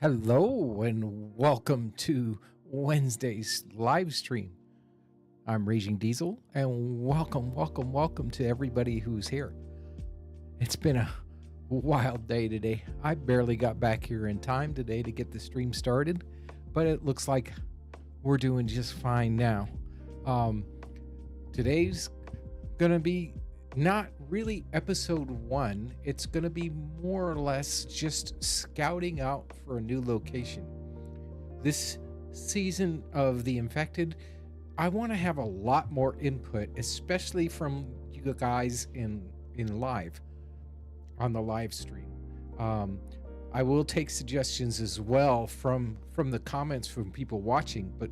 Hello and welcome to Wednesday's live stream. I'm Raging Diesel and welcome to everybody who's here. It's been a wild day today. I barely got back here in time today to get the stream started, but it looks like we're doing just fine now. Today's gonna be not really episode 1. It's gonna be more or less just scouting out for a new location. This season of The Infected, I want to have a lot more input, especially from you guys in live, on the live stream. I will take suggestions as well from the comments from people watching, but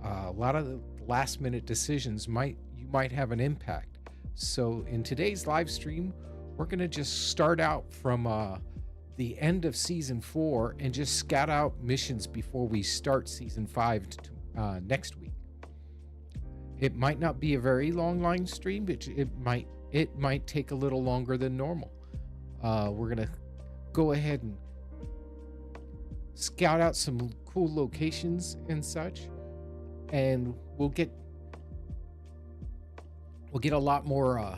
a lot of the last minute decisions you might have an impact. So in today's live stream, we're going to just start out from the end of season 4 and just scout out missions before we start season 5 next week. It might not be a very long line stream, but it might take a little longer than normal. We're going to go ahead and scout out some cool locations and such, and we'll get a lot more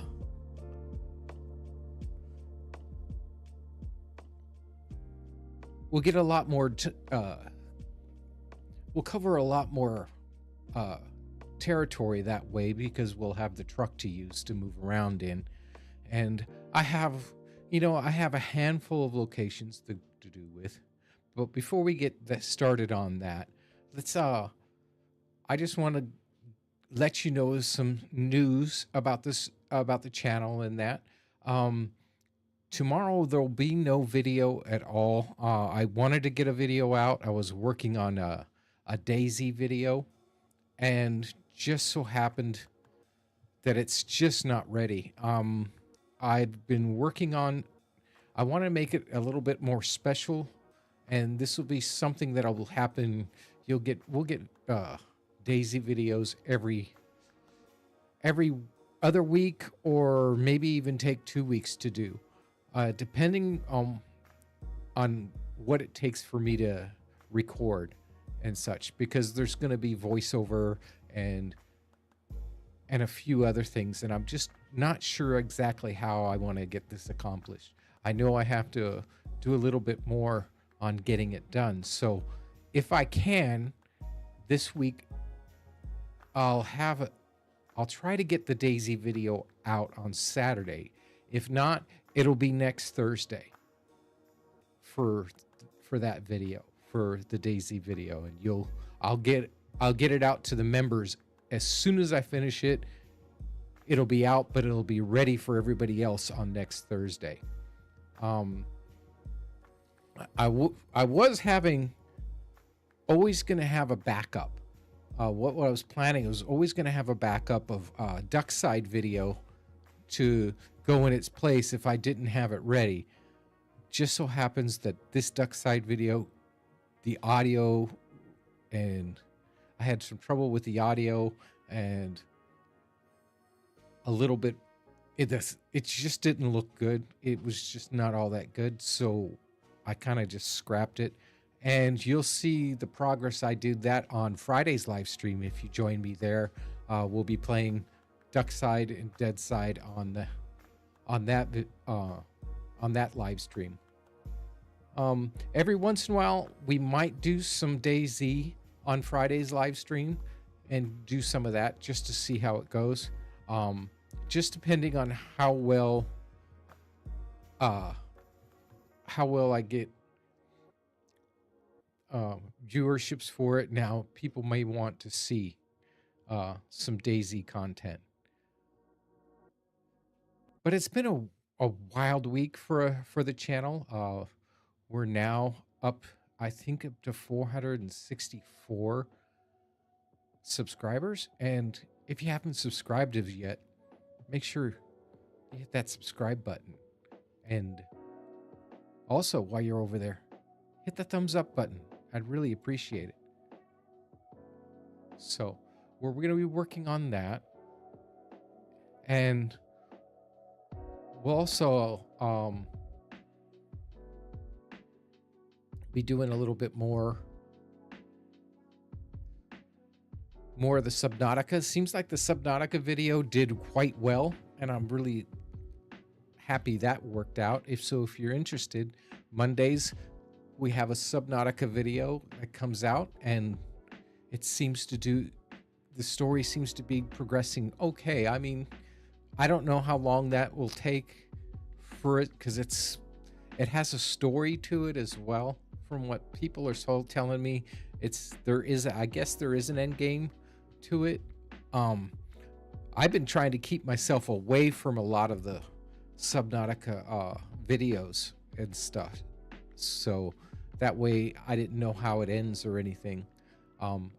we'll cover a lot more territory that way, because we'll have the truck to use to move around in. And I have a handful of locations to do with. But before we get started on that, I just want to let you know some news about the channel, and that tomorrow there'll be no video at all. I wanted to get a video out. I was working on a Daisy video, and just so happened that it's just not ready. I've been working on, I want to make it a little bit more special, and this will be something that will happen. We'll get Daisy videos every other week, or maybe even take 2 weeks to do, depending on what it takes for me to record and such, because there's going to be voiceover and a few other things, and I'm just not sure exactly how I want to get this accomplished. I know I have to do a little bit more on getting it done. So if I can, this week I'll try to get the Daisy video out on Saturday. If not, it'll be next Thursday for that video, for the DayZ video, and I'll get it out to the members as soon as I finish it. It'll be out, but it'll be ready for everybody else on next Thursday. I was always going to have a backup. What I was planning, I was always going to have a backup of Duckside video to go in its place if I didn't have it ready. Just so happens that this Duckside video, the audio, and I had some trouble with the audio and a little bit, it just didn't look good. It was just not all that good. So I kind of just scrapped it. And you'll see the progress I did that on Friday's live stream. If you join me there, we'll be playing Duckside and Deadside on that live stream. Every once in a while, we might do some DayZ on Friday's live stream and do some of that just to see how it goes. Just depending on how well I get viewerships for it. Now, people may want to see some DayZ content. But it's been a wild week for the channel. We're now up, I think, up to 464 subscribers. And if you haven't subscribed as yet, make sure you hit that subscribe button. And also, while you're over there, hit the thumbs up button. I'd really appreciate it. So we're going to be working on that. And we'll also be doing a little bit more of the Subnautica. Seems like the Subnautica video did quite well, and I'm really happy that worked out. If you're interested, Mondays we have a Subnautica video that comes out, and it seems to the story seems to be progressing okay. I mean, I don't know how long that will take for it, because it has a story to it as well. From what people are telling me, I guess there is an end game to it. I've been trying to keep myself away from a lot of the Subnautica videos and stuff, so that way I didn't know how it ends or anything.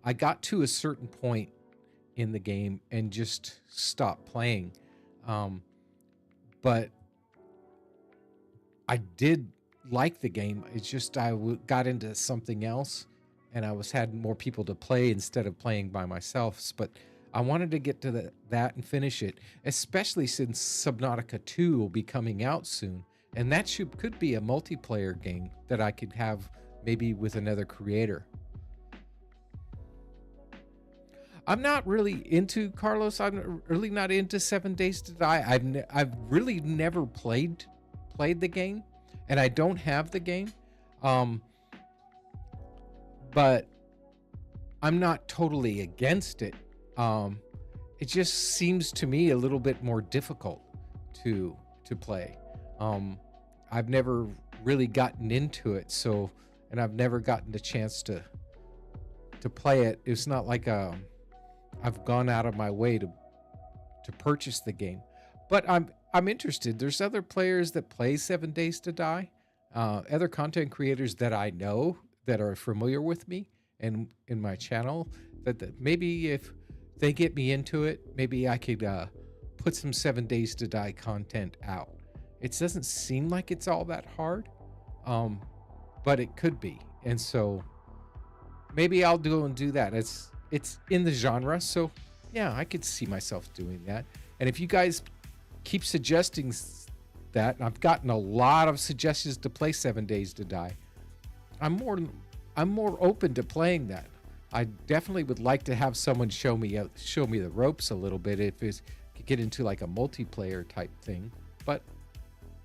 I got to a certain point in the game and just stopped playing. But I did like the game. It's just I got into something else, and I had more people to play instead of playing by myself. But I wanted to get to that and finish it, especially since Subnautica 2 will be coming out soon. And that could be a multiplayer game that I could have maybe with another creator. I'm not really into, Carlos, I'm really not into 7 Days to Die. I've really never played the game, and I don't have the game. But I'm not totally against it. It just seems to me a little bit more difficult to play. I've never really gotten into it, and I've never gotten the chance to play it. It's not like I've gone out of my way to purchase the game, but I'm interested. There's other players that play 7 Days to Die, other content creators that I know that are familiar with me and in my channel, that maybe if they get me into it, maybe I could put some 7 Days to Die content out. It doesn't seem like it's all that hard, but it could be. And so maybe I'll do that. It's in the genre, so yeah, I could see myself doing that. And if you guys keep suggesting that, I've gotten a lot of suggestions to play 7 Days to Die. I'm more open to playing that. I definitely would like to have someone show me the ropes a little bit if it could get into like a multiplayer type thing. But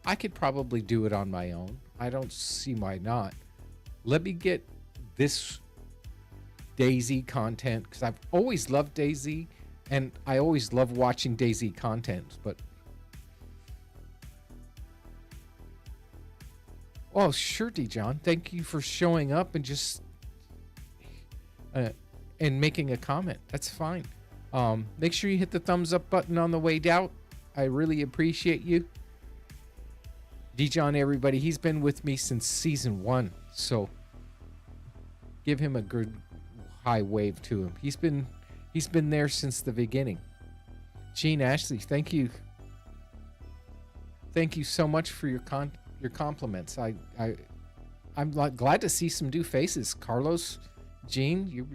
I could probably do it on my own. I don't see why not. Let me get this DayZ content, because I've always loved DayZ, and I always love watching DayZ content, but Oh, sure, D. John. Thank you for showing up and just uh, and making a comment. That's fine. Make sure you hit the thumbs up button on the way down. I really appreciate you. D. John, everybody, he's been with me since season 1, so give him a good high wave to him. He's been there since the beginning. Gene Ashley, thank you. Thank you so much for your compliments. I'm glad to see some new faces. Carlos, Gene, you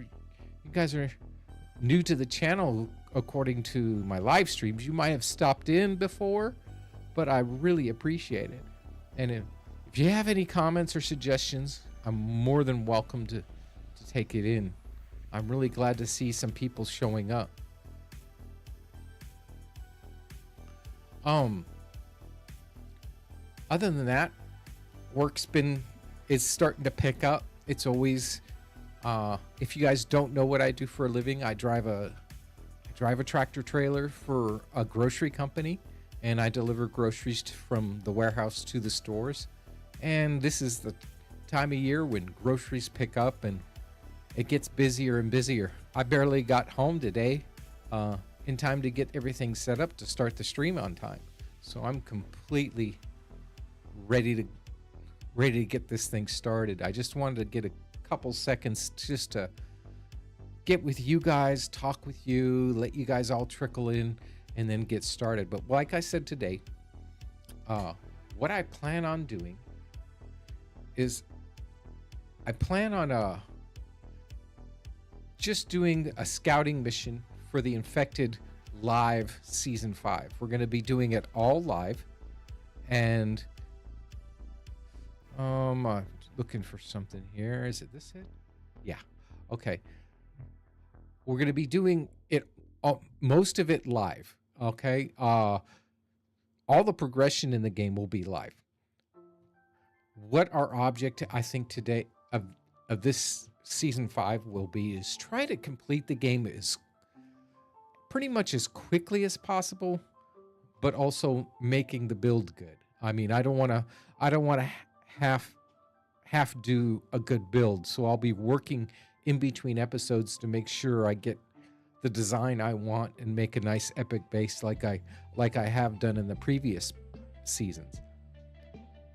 guys are new to the channel according to my live streams. You might have stopped in before, but I really appreciate it. And if you have any comments or suggestions, I'm more than welcome to take it in. I'm really glad to see some people showing up. Other than that, work's is starting to pick up. It's always, if you guys don't know what I do for a living, I drive a tractor trailer for a grocery company, and I deliver groceries from the warehouse to the stores. And this is the time of year when groceries pick up and it gets busier and busier. I barely got home today in time to get everything set up to start the stream on time. So I'm completely ready to get this thing started. I just wanted to get a couple seconds just to get with you guys, talk with you, let you guys all trickle in, and then get started. But like I said today, what I plan on doing is I plan on just doing a scouting mission for the Infected live season 5. We're going to be doing it all live, and I'm looking for something here. Is it this it? Yeah. Okay. We're going to be doing it most of it live. Okay. All the progression in the game will be live. What our object, I think, today of this season 5 will be is try to complete the game as pretty much as quickly as possible, but also making the build good. I mean, I don't want to half do a good build, so I'll be working in between episodes to make sure I get the design I want and make a nice epic base like I have done in the previous seasons.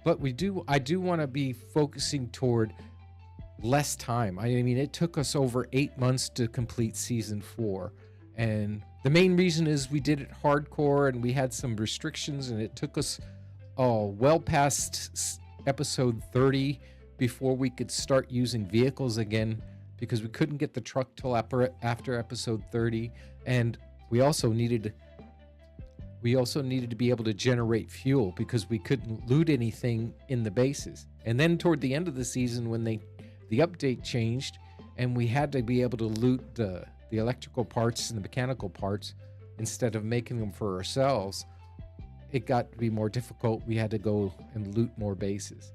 But I do want to be focusing toward less time. I mean, it took us over 8 months to complete season 4, and the main reason is we did it hardcore and we had some restrictions, and it took us well past episode 30 before we could start using vehicles again, because we couldn't get the truck till after episode 30, and we also needed to be able to generate fuel because we couldn't loot anything in the bases. And then toward the end of the season, when the update changed and we had to be able to loot the electrical parts and the mechanical parts instead of making them for ourselves, it got to be more difficult. We had to go and loot more bases.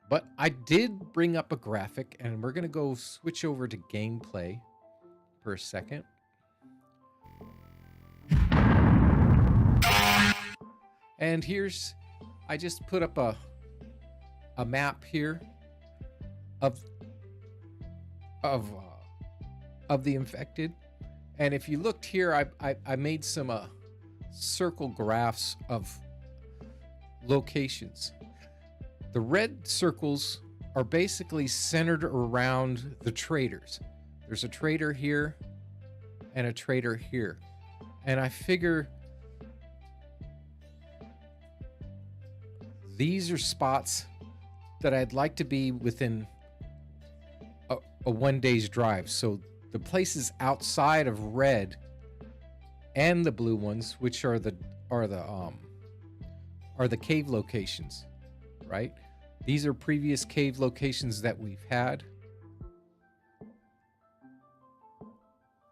But I did bring up a graphic, and we're going to go switch over to gameplay for a second. And I just put up a map here of the Infected. And if you looked here, I made some circle graphs of locations. The red circles are basically centered around the traders. There's a trader here and a trader here. And I figure these are spots that I'd like to be within a 1 day's drive. So the places outside of red and the blue ones, which are the cave locations, right? These are previous cave locations that we've had.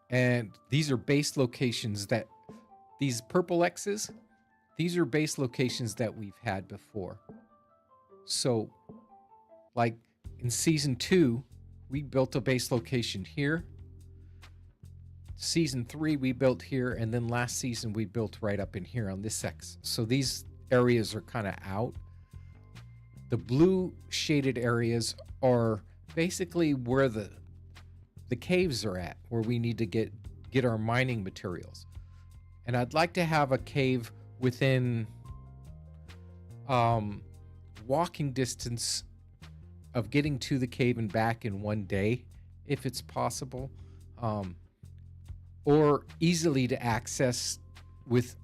And these are base locations these purple X's, these are base locations that we've had before. So, like in season 2, we built a base location here. Season 3, we built here, and then last season we built right up in here on this X. So these areas are kind of out. The blue shaded areas are basically where the caves are at, where we need to get our mining materials. And I'd like to have a cave within walking distance of getting to the cave and back in one day, if it's possible, or easily to access with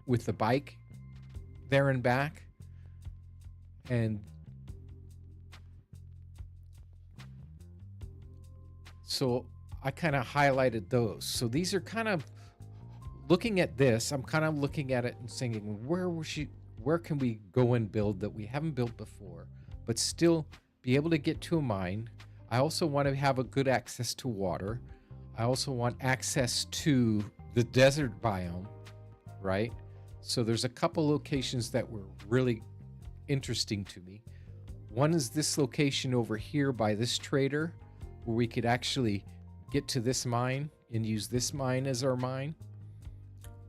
the bike there and back. And so I kind of highlighted those. So these are kind of looking at this. I'm kind of looking at it and thinking, where can we go and build that we haven't built before, but still be able to get to a mine. I also want to have a good access to water. I also want access to the desert biome, right? So there's a couple locations that were really interesting to me. One is this location over here by this trader, where we could actually get to this mine and use this mine as our mine.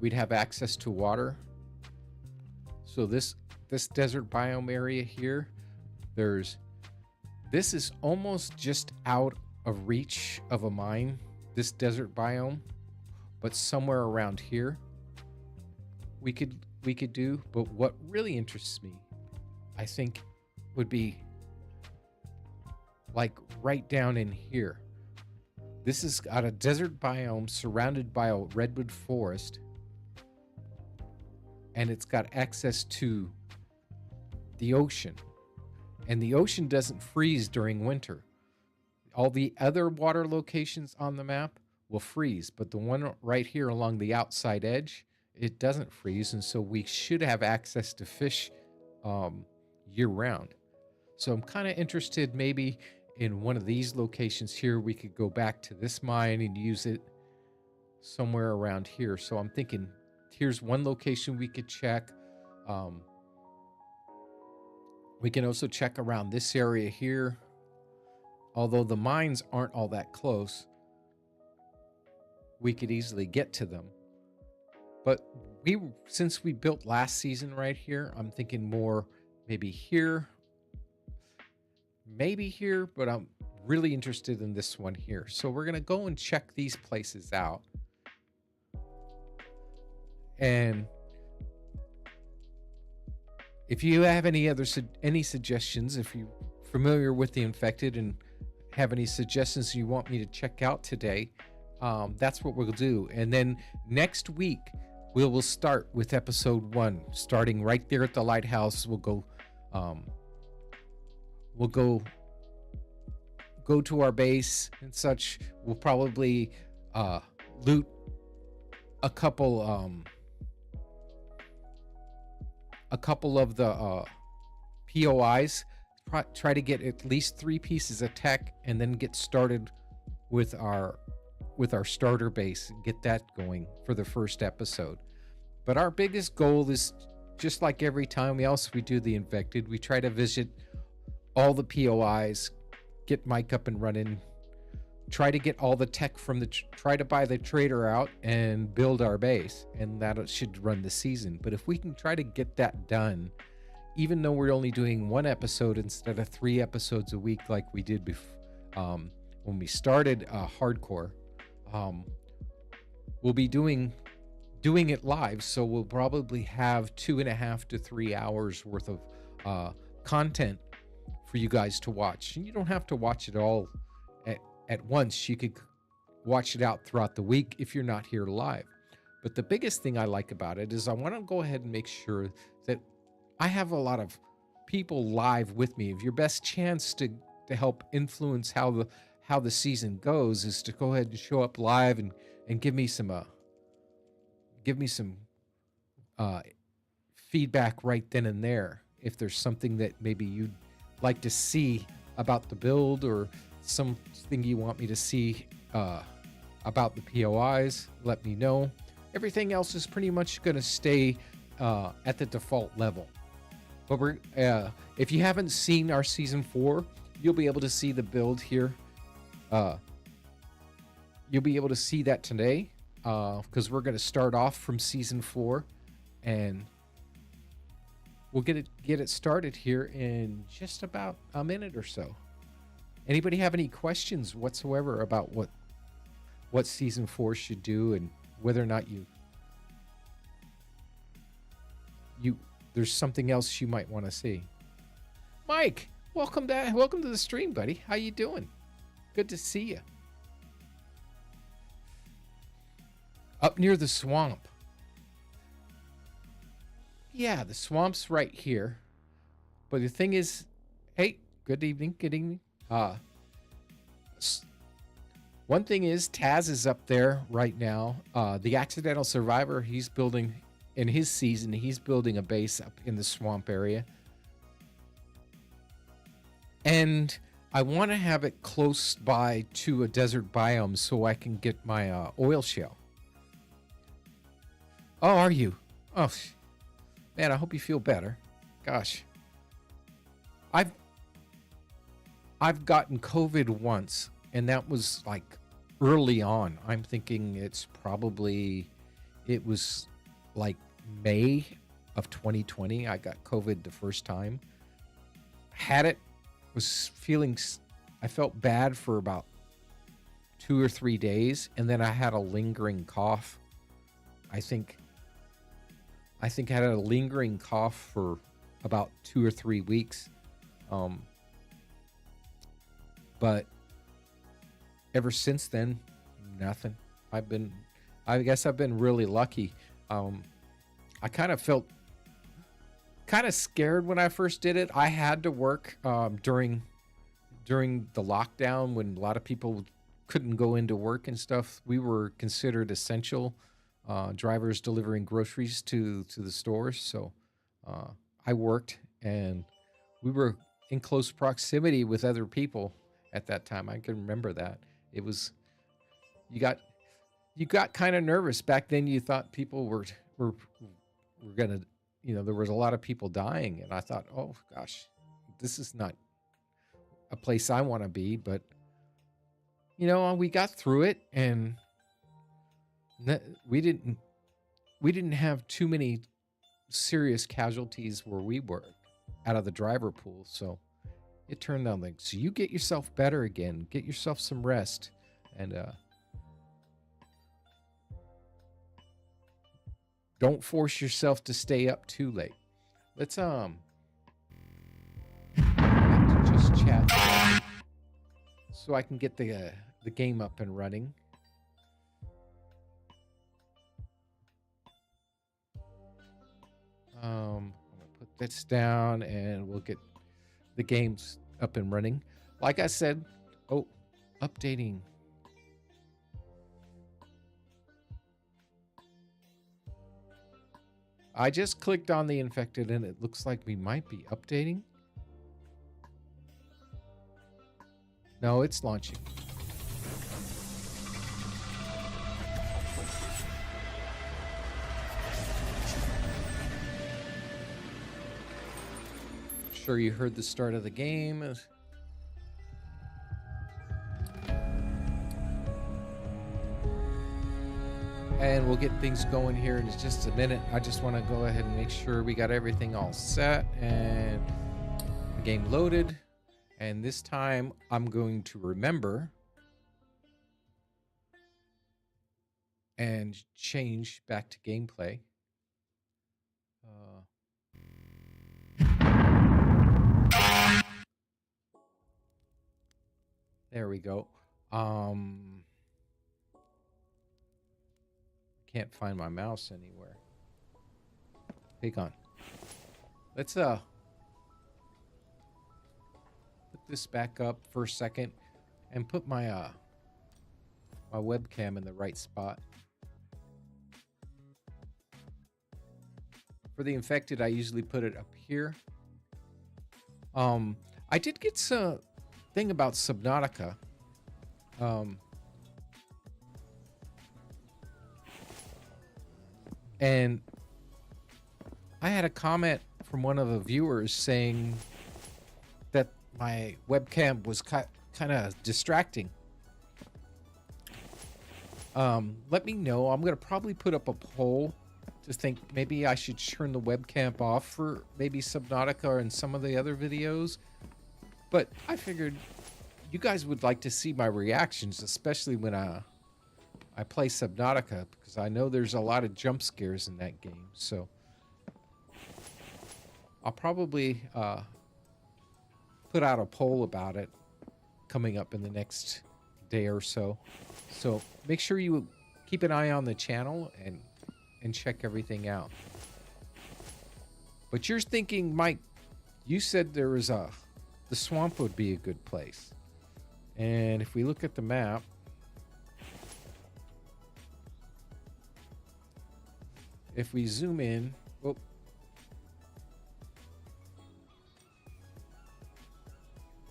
We'd have access to water. So this desert biome area here, this is almost just out of reach of a mine, this desert biome, but somewhere around here we could do. But what really interests me, I think, would be like right down in here. This is got a desert biome surrounded by a redwood forest, and it's got access to the ocean. And the ocean doesn't freeze during winter. All the other water locations on the map will freeze, but the one right here along the outside edge, it doesn't freeze, and so we should have access to fish year round. So I'm kind of interested maybe in one of these locations here. We could go back to this mine and use it somewhere around here. So I'm thinking here's one location we could check. We can also check around this area here. Although the mines aren't all that close, we could easily get to them. But since we built last season right here, I'm thinking more maybe here, but I'm really interested in this one here. So we're gonna go and check these places out. And if you have any suggestions, if you're familiar with the infected and have any suggestions you want me to check out today, that's what we'll do. And then next week we will start with episode 1, starting right there at the lighthouse. We'll go to our base and such. We'll probably loot a couple of the POIs, try to get at least 3 pieces of tech, and then get started with our starter base and get that going for the first episode. But our biggest goal is, just like every time else we do the infected, we try to visit all the POIs, get Mike up and running, try to get all the tech from try to buy the trader out and build our base, and that should run the season. But if we can try to get that done, even though we're only doing 1 episode instead of 3 episodes a week like we did when we started hardcore, we'll be doing it live, so we'll probably have 2.5 to 3 hours worth of content for you guys to watch. And you don't have to watch it all at once. You could watch it out throughout the week if you're not here live. But the biggest thing I like about it is I want to go ahead and make sure that I have a lot of people live with me. If your best chance to help influence how the season goes is to go ahead and show up live and give me some feedback right then and there. If there's something that maybe you'd like to see about the build, or something you want me to see about the POIs, let me know. Everything else is pretty much going to stay at the default level. But if you haven't seen our season 4, you'll be able to see the build here. You'll be able to see that today, because we're going to start off from season 4, and we'll get it started here in just about a minute or so. Anybody have any questions whatsoever about what season 4 should do and whether or not you there's something else you might want to see? Mike, welcome to the stream, buddy. How you doing? Good to see you. Up near the swamp. Yeah, the swamp's right here. But the thing is, hey, good evening, good evening. One thing is, Taz is up there right now. The accidental survivor, he's building, in his season, he's building a base up in the swamp area. And I want to have it close by to a desert biome so I can get my oil shale. Oh, are you? Oh, man, I hope you feel better. Gosh. I've gotten COVID once, and that was like early on. I'm thinking it was like May of 2020. I got COVID the first time. Had it, I felt bad for about 2 or 3 days, and then I had a lingering cough. I think I had a lingering cough for about 2 or 3 weeks. But ever since then, nothing. I guess I've been really lucky. I kind of felt kind of scared when I first did it. I had to work during the lockdown when a lot of people couldn't go into work and stuff. We were considered essential drivers delivering groceries to the stores. So I worked, and we were in close proximity with other people at that time. I can remember that. It was, you got kind of nervous back then. You thought people were gonna, there was a lot of people dying, and I thought, oh gosh, this is not a place I want to be. But we got through it, and we didn't have too many serious casualties where we were out of the driver pool. So it turned out like, so you get yourself better again, get yourself some rest, and don't force yourself to stay up too late. Let's just chat so I can get the game up and running. I'm gonna put this down, and we'll get the games up and running. Like I said, updating. I just clicked on the infected, and it looks like we might be updating. No, it's launching. Sure you heard the start of the game. And we'll get things going here in just a minute. I just want to go ahead and make sure we got everything all set and the game loaded. And this time I'm going to remember and change back to gameplay. There we go. Can't find my mouse anywhere. Hang on. Let's put this back up for a second and put my my webcam in the right spot. For the infected, I usually put it up here. I did get some thing about Subnautica. And I had a comment from one of the viewers saying that my webcam was kind of distracting. Let me know. I'm going to probably put up a poll to think maybe I should turn the webcam off for maybe Subnautica and some of the other videos. But I figured you guys would like to see my reactions, especially when I play Subnautica, because I know there's a lot of jump scares in that game. So I'll probably put out a poll about it coming up in the next day or so. So make sure you keep an eye on the channel and check everything out. But you're thinking, Mike, you said there was the swamp would be a good place. And if we look at the map, if we zoom in, oh,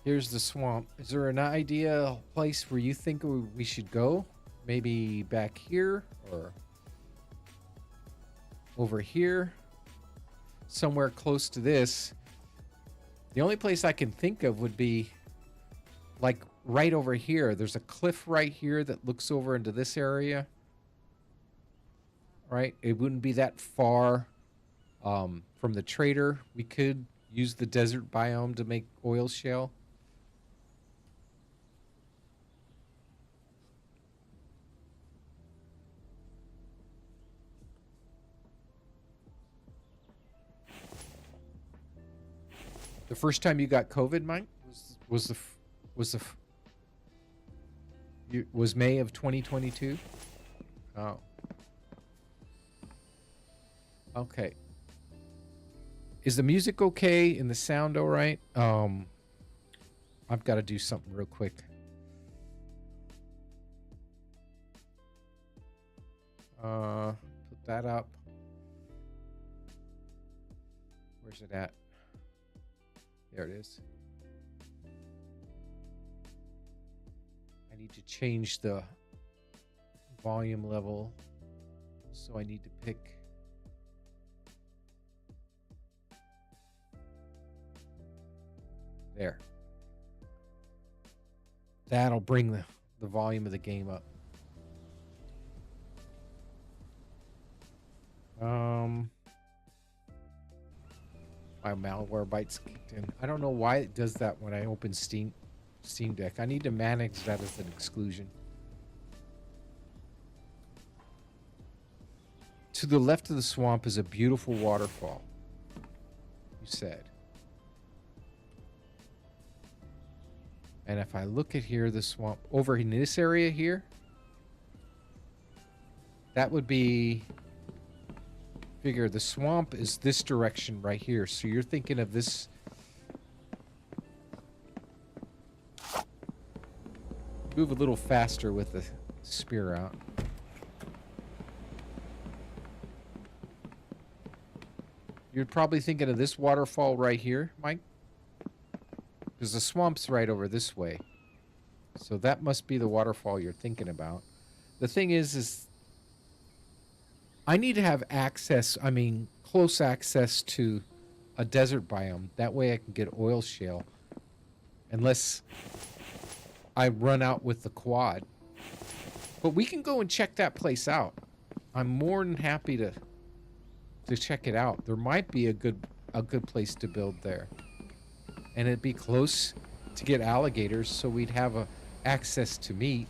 here's the swamp. Is there an ideal place where you think we should go? Maybe back here or over here, somewhere close to this. The only place I can think of would be like right over here. There's a cliff right here that looks over into this area. Right? It wouldn't be that far from the trader. We could use the desert biome to make oil shale. The first time you got COVID, Mike, was May of 2022? Oh. Okay. Is the music okay and the sound all right? I've got to do something real quick. Put that up. Where's it at? There it is. I need to change the volume level. So I need to pick. There. That'll bring the volume of the game up. My Malwarebytes kicked in. I don't know why it does that when I open Steam Deck. I need to manage that as an exclusion. To the left of the swamp is a beautiful waterfall, you said. And if I look at here, the swamp over in this area here, that would be, figure the swamp is this direction right here. So you're thinking of this. Move a little faster with the spear out. You're probably thinking of this waterfall right here, Mike. Because the swamp's right over this way. So that must be the waterfall you're thinking about. The thing is I need to have access, close access to a desert biome. That way I can get oil shale. Unless I run out with the quad. But we can go and check that place out. I'm more than happy to check it out. There might be a good place to build there. And it'd be close to get alligators, so we'd have access to meat.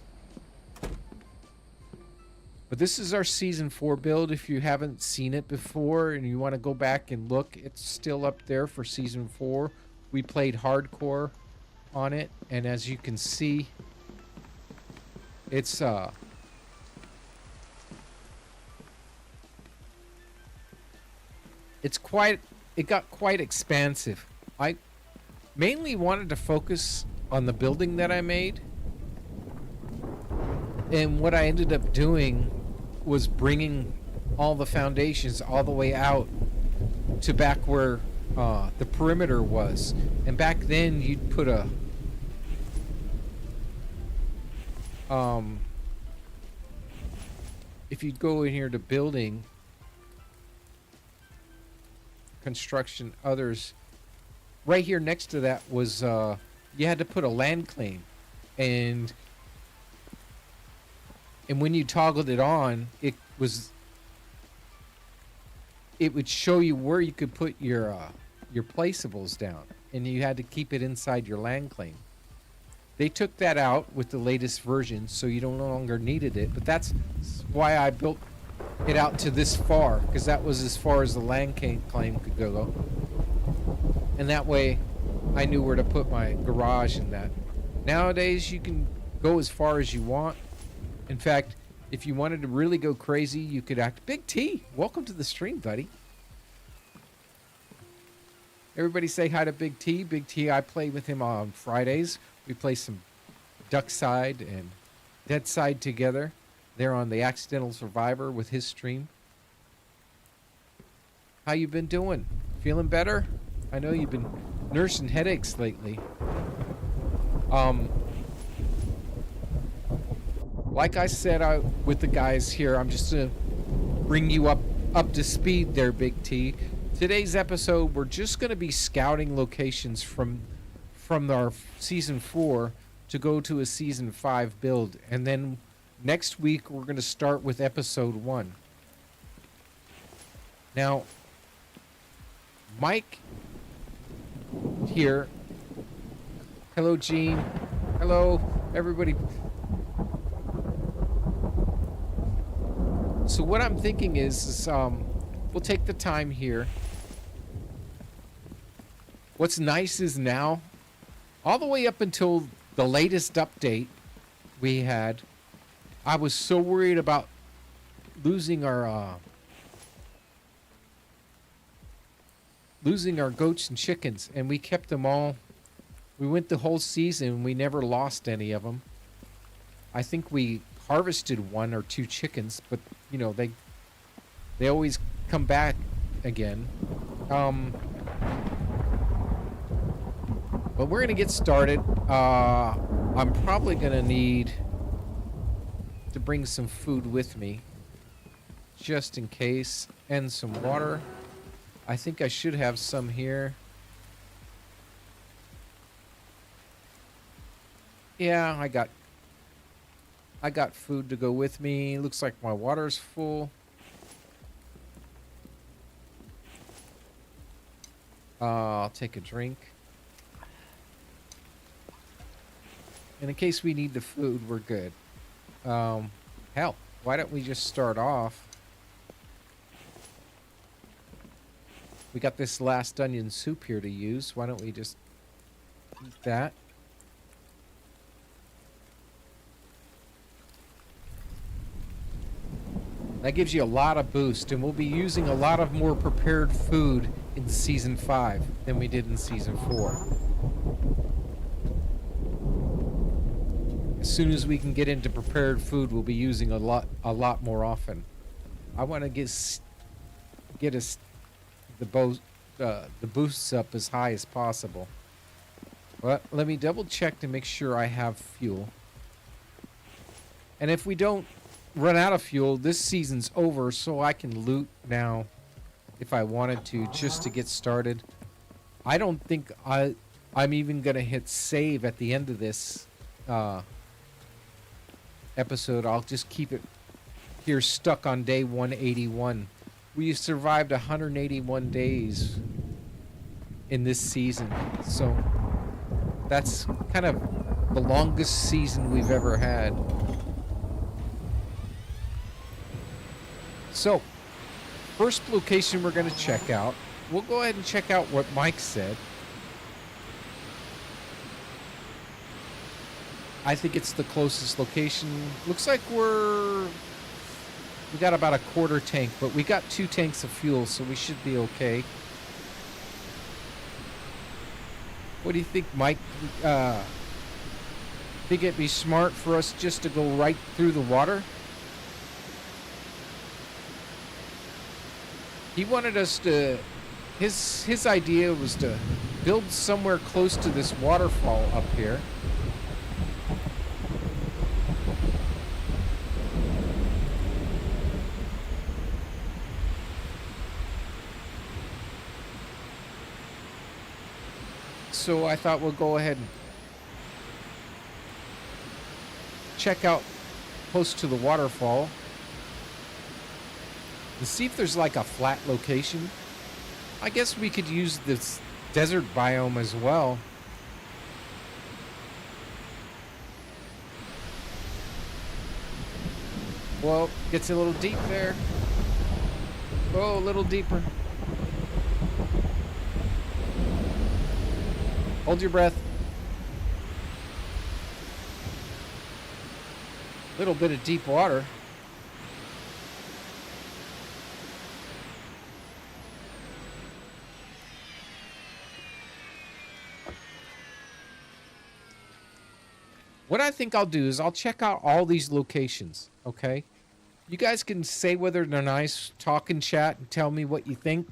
But this is our Season 4 build. If you haven't seen it before and you want to go back and look, it's still up there for Season 4. We played hardcore on it, and as you can see, it's it got quite expansive. I mainly wanted to focus on the building that I made, and what I ended up doing was bringing all the foundations all the way out to back where the perimeter was. And back then you'd put a if you'd go in here to building, construction, others, right here next to that was you had to put a land claim, and when you toggled it on, it was it would show you where you could put your placeables down, and you had to keep it inside your land claim. They took that out with the latest version, so you no longer needed it. But that's why I built it out to this far, because that was as far as the land claim could go. And that way, I knew where to put my garage and that. Nowadays, you can go as far as you want. In fact, if you wanted to really go crazy, you could act. Big T, welcome to the stream, buddy. Everybody say hi to Big T. Big T, I play with him on Fridays. We play some Duck Side and Dead Side together. They're on the Accidental Survivor with his stream. How you been doing? Feeling better? I know you've been nursing headaches lately. Like I said with the guys here, I'm just gonna bring you up to speed there, Big T. Today's episode, we're just gonna be scouting locations from our season 4 to go to a season 5 build, and then next week we're gonna start with episode 1. Now, Mike here. Hello, Gene. Hello, everybody. So what I'm thinking is we'll take the time here. What's nice is now, all the way up until the latest update we had, I was so worried about losing our goats and chickens, and we kept them all. We went the whole season, we never lost any of them. I think we harvested 1 or 2 chickens, but you know, they always come back again. But we're gonna get started. I'm probably gonna need to bring some food with me, just in case, and some water. I think I should have some here. Yeah, I got food to go with me. Looks like my water's full. I'll take a drink. And in case we need the food, we're good. Hell, why don't we just start off? We got this last onion soup here to use. Why don't we just eat that? That gives you a lot of boost, and we'll be using a lot of more prepared food in season 5 than we did in season 4. As soon as we can get into prepared food, we'll be using a lot more often. I want to get us the boosts up as high as possible. But let me double check to make sure I have fuel. And if we don't run out of fuel, this season's over, so I can loot now if I wanted to, just to get started. I don't think I'm even gonna hit save at the end of this episode. I'll just keep it here stuck on day 181. We survived 181 days in this season, so that's kind of the longest season we've ever had. So, first location we're going to check out, we'll go ahead and check out what Mike said. I think it's the closest location. Looks like we got about a quarter tank, but we got 2 tanks of fuel, so we should be okay. What do you think, Mike? Think it'd be smart for us just to go right through the water? He wanted us to, his idea was to build somewhere close to this waterfall up here. So I thought we'll go ahead and check out close to the waterfall. To see if there's like a flat location. I guess we could use this desert biome as well. Whoa, gets a little deep there. Whoa, a little deeper. Hold your breath. Little bit of deep water. What I think I'll do is I'll check out all these locations, okay? You guys can say whether they're nice, talk in chat, and tell me what you think.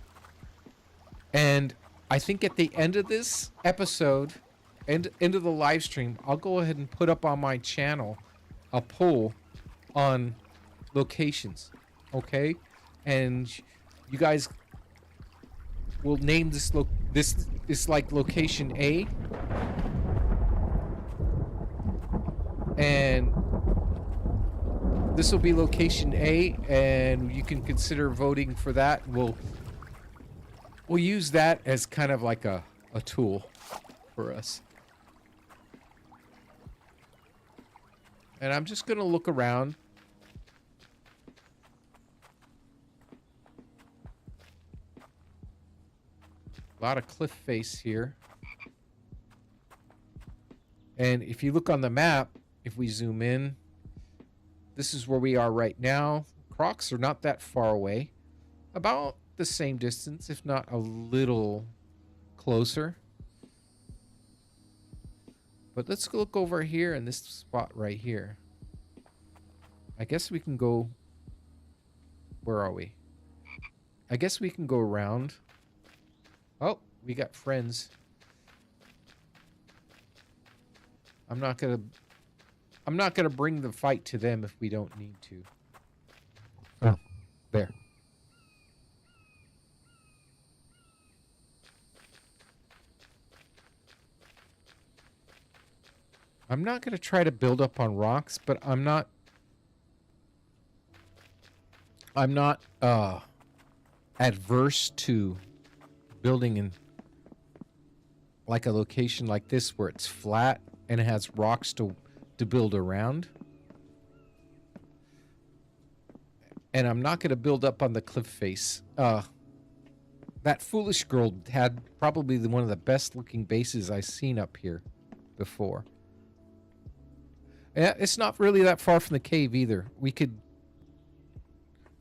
And I think at the end of this episode, end of the live stream, I'll go ahead and put up on my channel a poll on locations, okay? And you guys will name this this like location A. And this will be location A, and you can consider voting for that. We'll use that as kind of like a tool for us. And I'm just going to look around. A lot of cliff face here. And if you look on the map, if we zoom in, this is where we are right now. Crocs are not that far away. About the same distance, if not a little closer. But let's look over here in this spot right here. I guess we can go... Where are we? I guess we can go around. Oh, we got friends. I'm not gonna bring the fight to them if we don't need to. Oh, there. I'm not gonna try to build up on rocks, but I'm not adverse to building in like a location like this where it's flat and it has rocks to build around. And I'm not going to build up on the cliff face. That foolish girl had probably one of the best looking bases I've seen up here before. Yeah, it's not really that far from the cave either. We could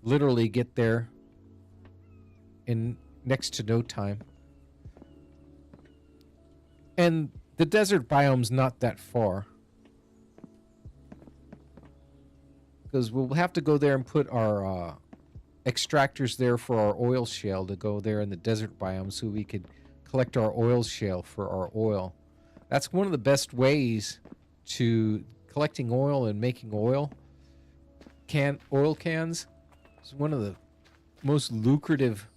literally get there in next to no time. And the desert biome's not that far. Because we'll have to go there and put our extractors there for our oil shale to go there in the desert biome so we could collect our oil shale for our oil. That's one of the best ways to collecting oil and making oil. Oil cans is one of the most lucrative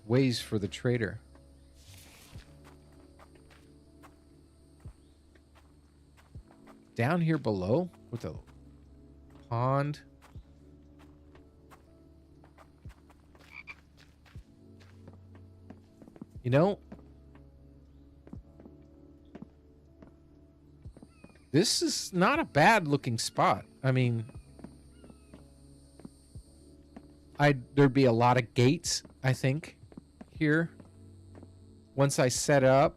ways for the trader. Down here below with a pond. You know, this is not a bad looking spot. I mean, there'd be a lot of gates, I think, here once I set up.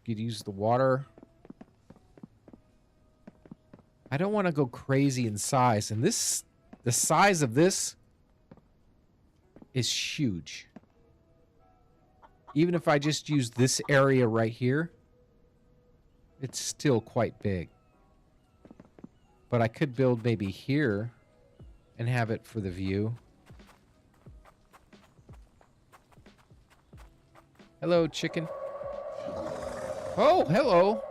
You'd use the water. I don't want to go crazy in size, and the size of this is huge. Even if I just use this area right here, it's still quite big. But I could build maybe here and have it for the view. Hello, chicken. Oh, hello.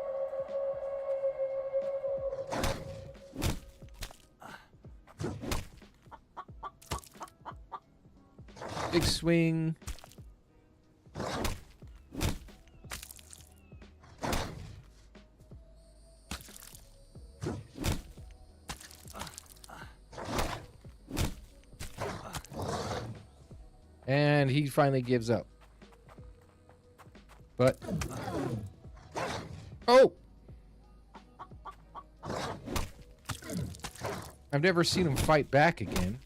Big swing. And he finally gives up. But... oh! I've never seen him fight back again.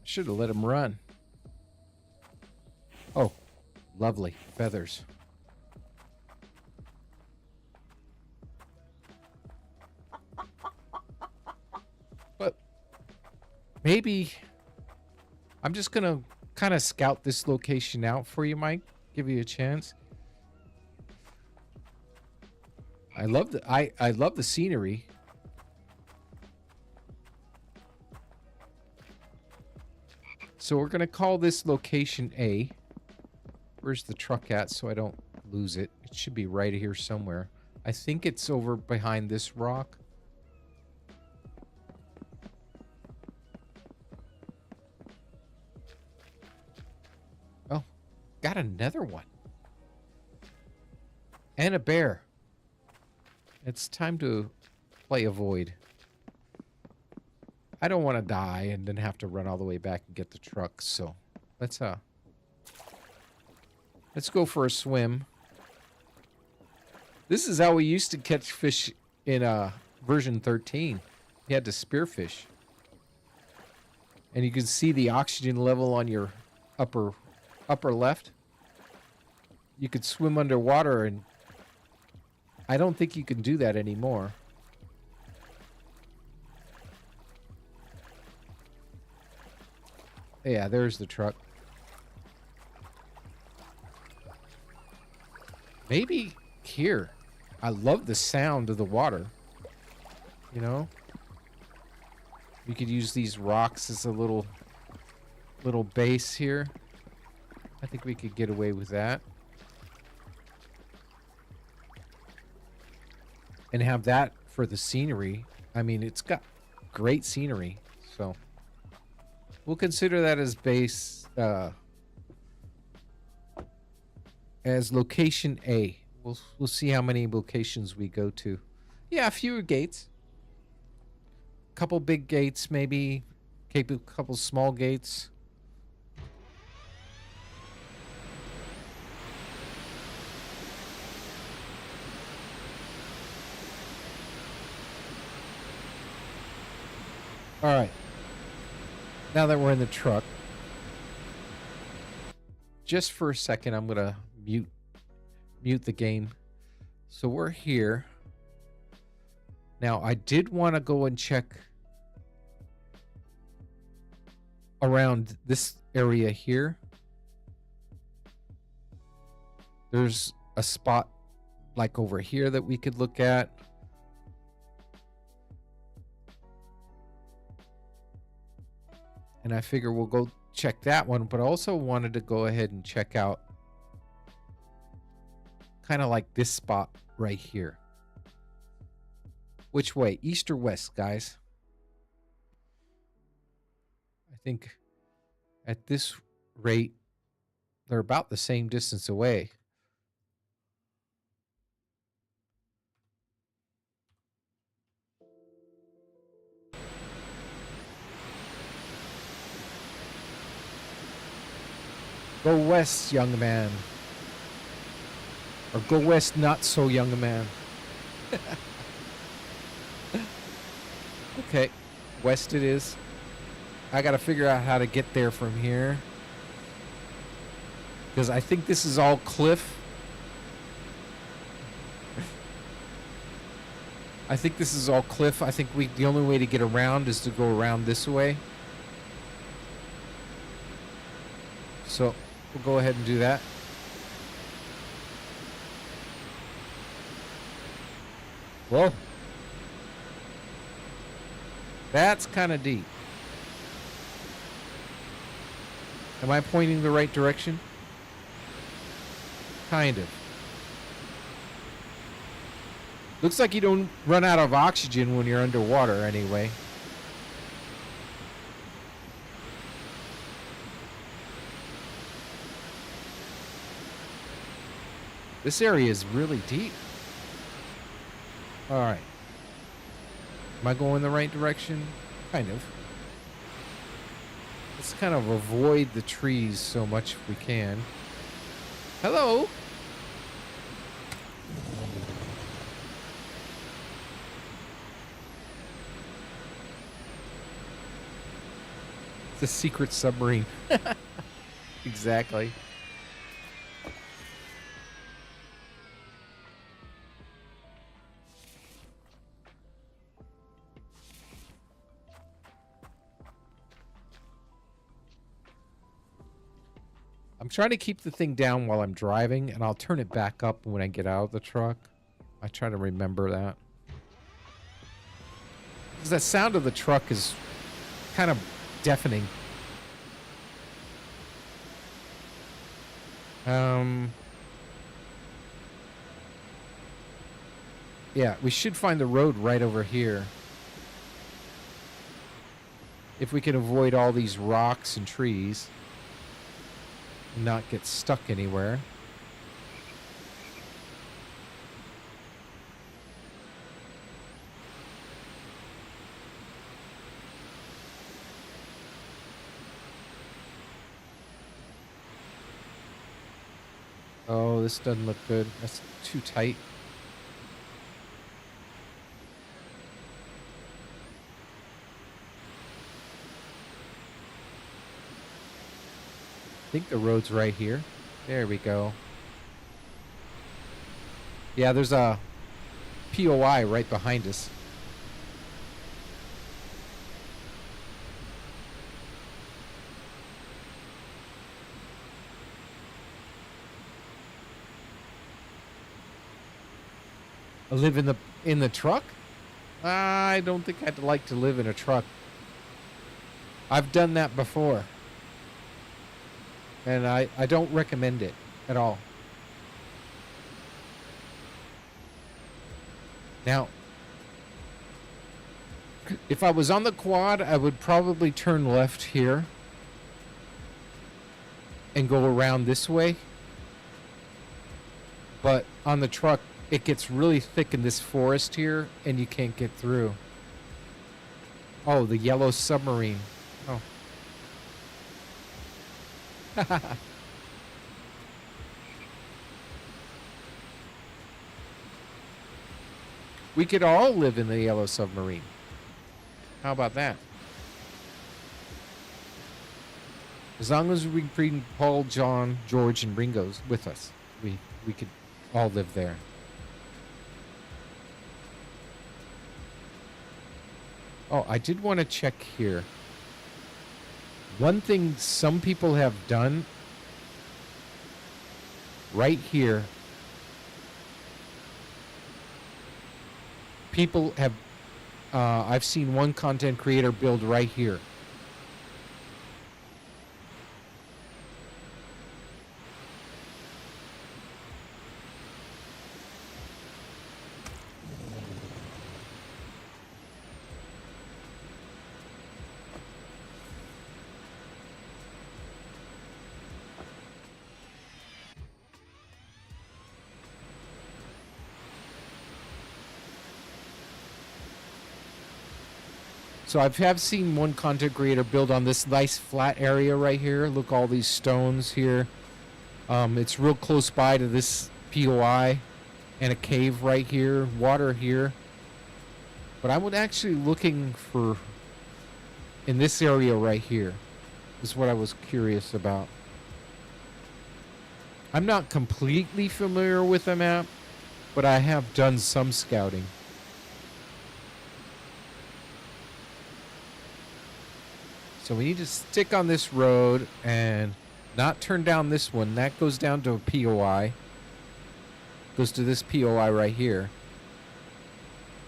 Should have let him run. Oh, lovely. Feathers. But maybe I'm just going to kind of scout this location out for you, Mike. Give you a chance. I love the scenery. So we're going to call this location A. Where's the truck at so I don't lose it? It should be right here somewhere. I think it's over behind this rock. Oh, got another one. And a bear. It's time to play a void. I don't want to die and then have to run all the way back and get the truck, so let's go for a swim. This is how we used to catch fish in version 13. You had to spearfish. And you can see the oxygen level on your upper left. You could swim underwater, and I don't think you can do that anymore. Yeah, there's the truck. Maybe here. I love the sound of the water. You know? We could use these rocks as a little base here. I think we could get away with that. And have that for the scenery. I mean, it's got great scenery, so we'll consider that as base, as location A. We'll see how many locations we go to. Yeah, fewer gates. Couple big gates, maybe. A couple small gates. All right. Now that we're in the truck, just for a second, I'm going to mute the game. So we're here. Now, I did want to go and check around this area here. There's a spot like over here that we could look at. And I figure we'll go check that one, but I also wanted to go ahead and check out kind of like this spot right here. Which way? East or west, guys? I think at this rate, they're about the same distance away. Go west, young man. Or go west, not so young man. Okay, west it is. I gotta figure out how to get there from here. Because I think this is all cliff. I think this is all cliff. I think the only way to get around is to go around this way. So we'll go ahead and do that. Whoa. That's kind of deep. Am I pointing the right direction? Kind of. Looks like you don't run out of oxygen when you're underwater anyway. This area is really deep. All right. Am I going the right direction? Kind of. Let's kind of avoid the trees so much if we can. Hello. It's a secret submarine. Exactly. I'm trying to keep the thing down while I'm driving, and I'll turn it back up when I get out of the truck. I try to remember that. Because the sound of the truck is kind of deafening. Yeah, we should find the road right over here. If we can avoid all these rocks and trees. And not get stuck anywhere. Oh, this doesn't look good. That's too tight. I think the road's right here. There we go. Yeah, there's a POI right behind us. I live in the truck? I don't think I'd like to live in a truck. I've done that before. And I don't recommend it at all. Now, if I was on the quad, I would probably turn left here and go around this way. But on the truck, it gets really thick in this forest here, and you can't get through. Oh, the yellow submarine. Oh. We could all live in the yellow submarine. How about that? As long as we bring Paul, John, George, and Ringo's with us, we could all live there. Oh, I did want to check here. One thing some people have done right here, people have, I've seen one content creator build right here. So I have seen one content creator build on this nice flat area right here. Look, all these stones here. It's real close by to this POI and a cave right here, water here. But I was actually looking for in this area right here. This is what I was curious about. I'm not completely familiar with the map, but I have done some scouting. So we need to stick on this road and not turn down this one. That goes down to a POI. Goes to this POI right here.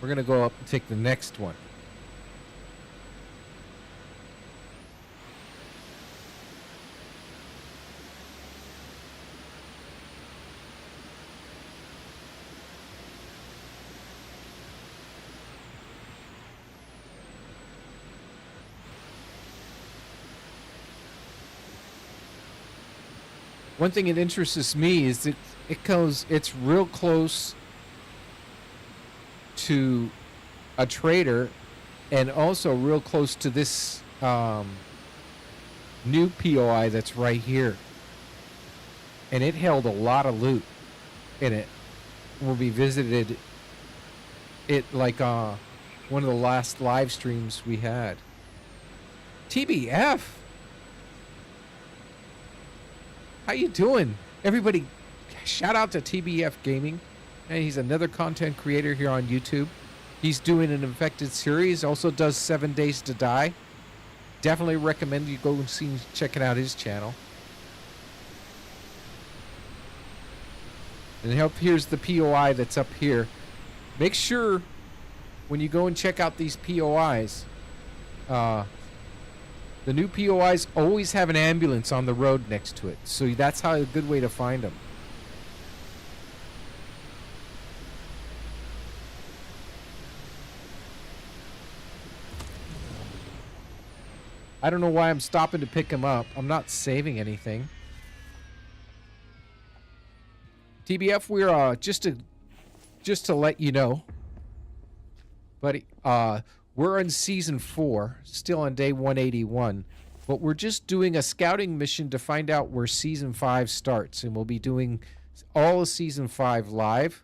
We're going to go up and take the next one. One thing that interests me is that it's real close to a trader, and also real close to this new POI that's right here. And it held a lot of loot in it when we visited it, like one of the last live streams we had. TBF, how you doing? Everybody, shout out to TBF Gaming. And he's another content creator here on YouTube. He's doing an Infected series, also does 7 Days to Die. Definitely recommend you go and checking out his channel. And here's the POI that's up here. Make sure when you go and check out these POIs, the new POIs always have an ambulance on the road next to it. So that's a good way to find them. I don't know why I'm stopping to pick him up. I'm not saving anything. TBF, we're just to let you know, buddy, we're in season 4, still on day 181, but we're just doing a scouting mission to find out where season 5 starts, and we'll be doing all of season 5 live.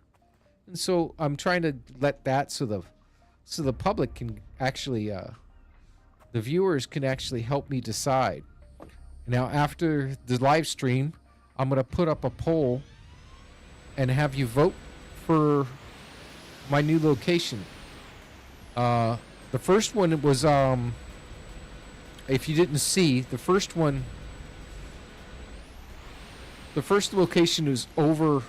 And so I'm trying to let that so the public can actually the viewers can actually help me decide. Now, after the live stream, I'm going to put up a poll and have you vote for my new location. The first one was, if you didn't see, the first location was over,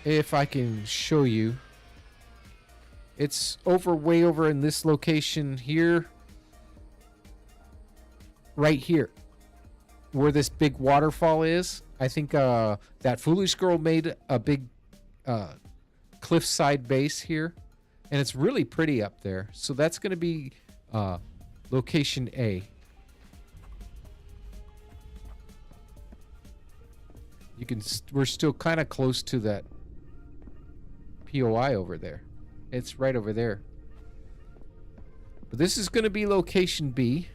if I can show you. It's way over in this location here. Right here. Where this big waterfall is. I think that foolish girl made a big cliffside base here. And it's really pretty up there. So that's going to be location A. We're still kind of close to that POI over there. It's right over there. But this is going to be location B.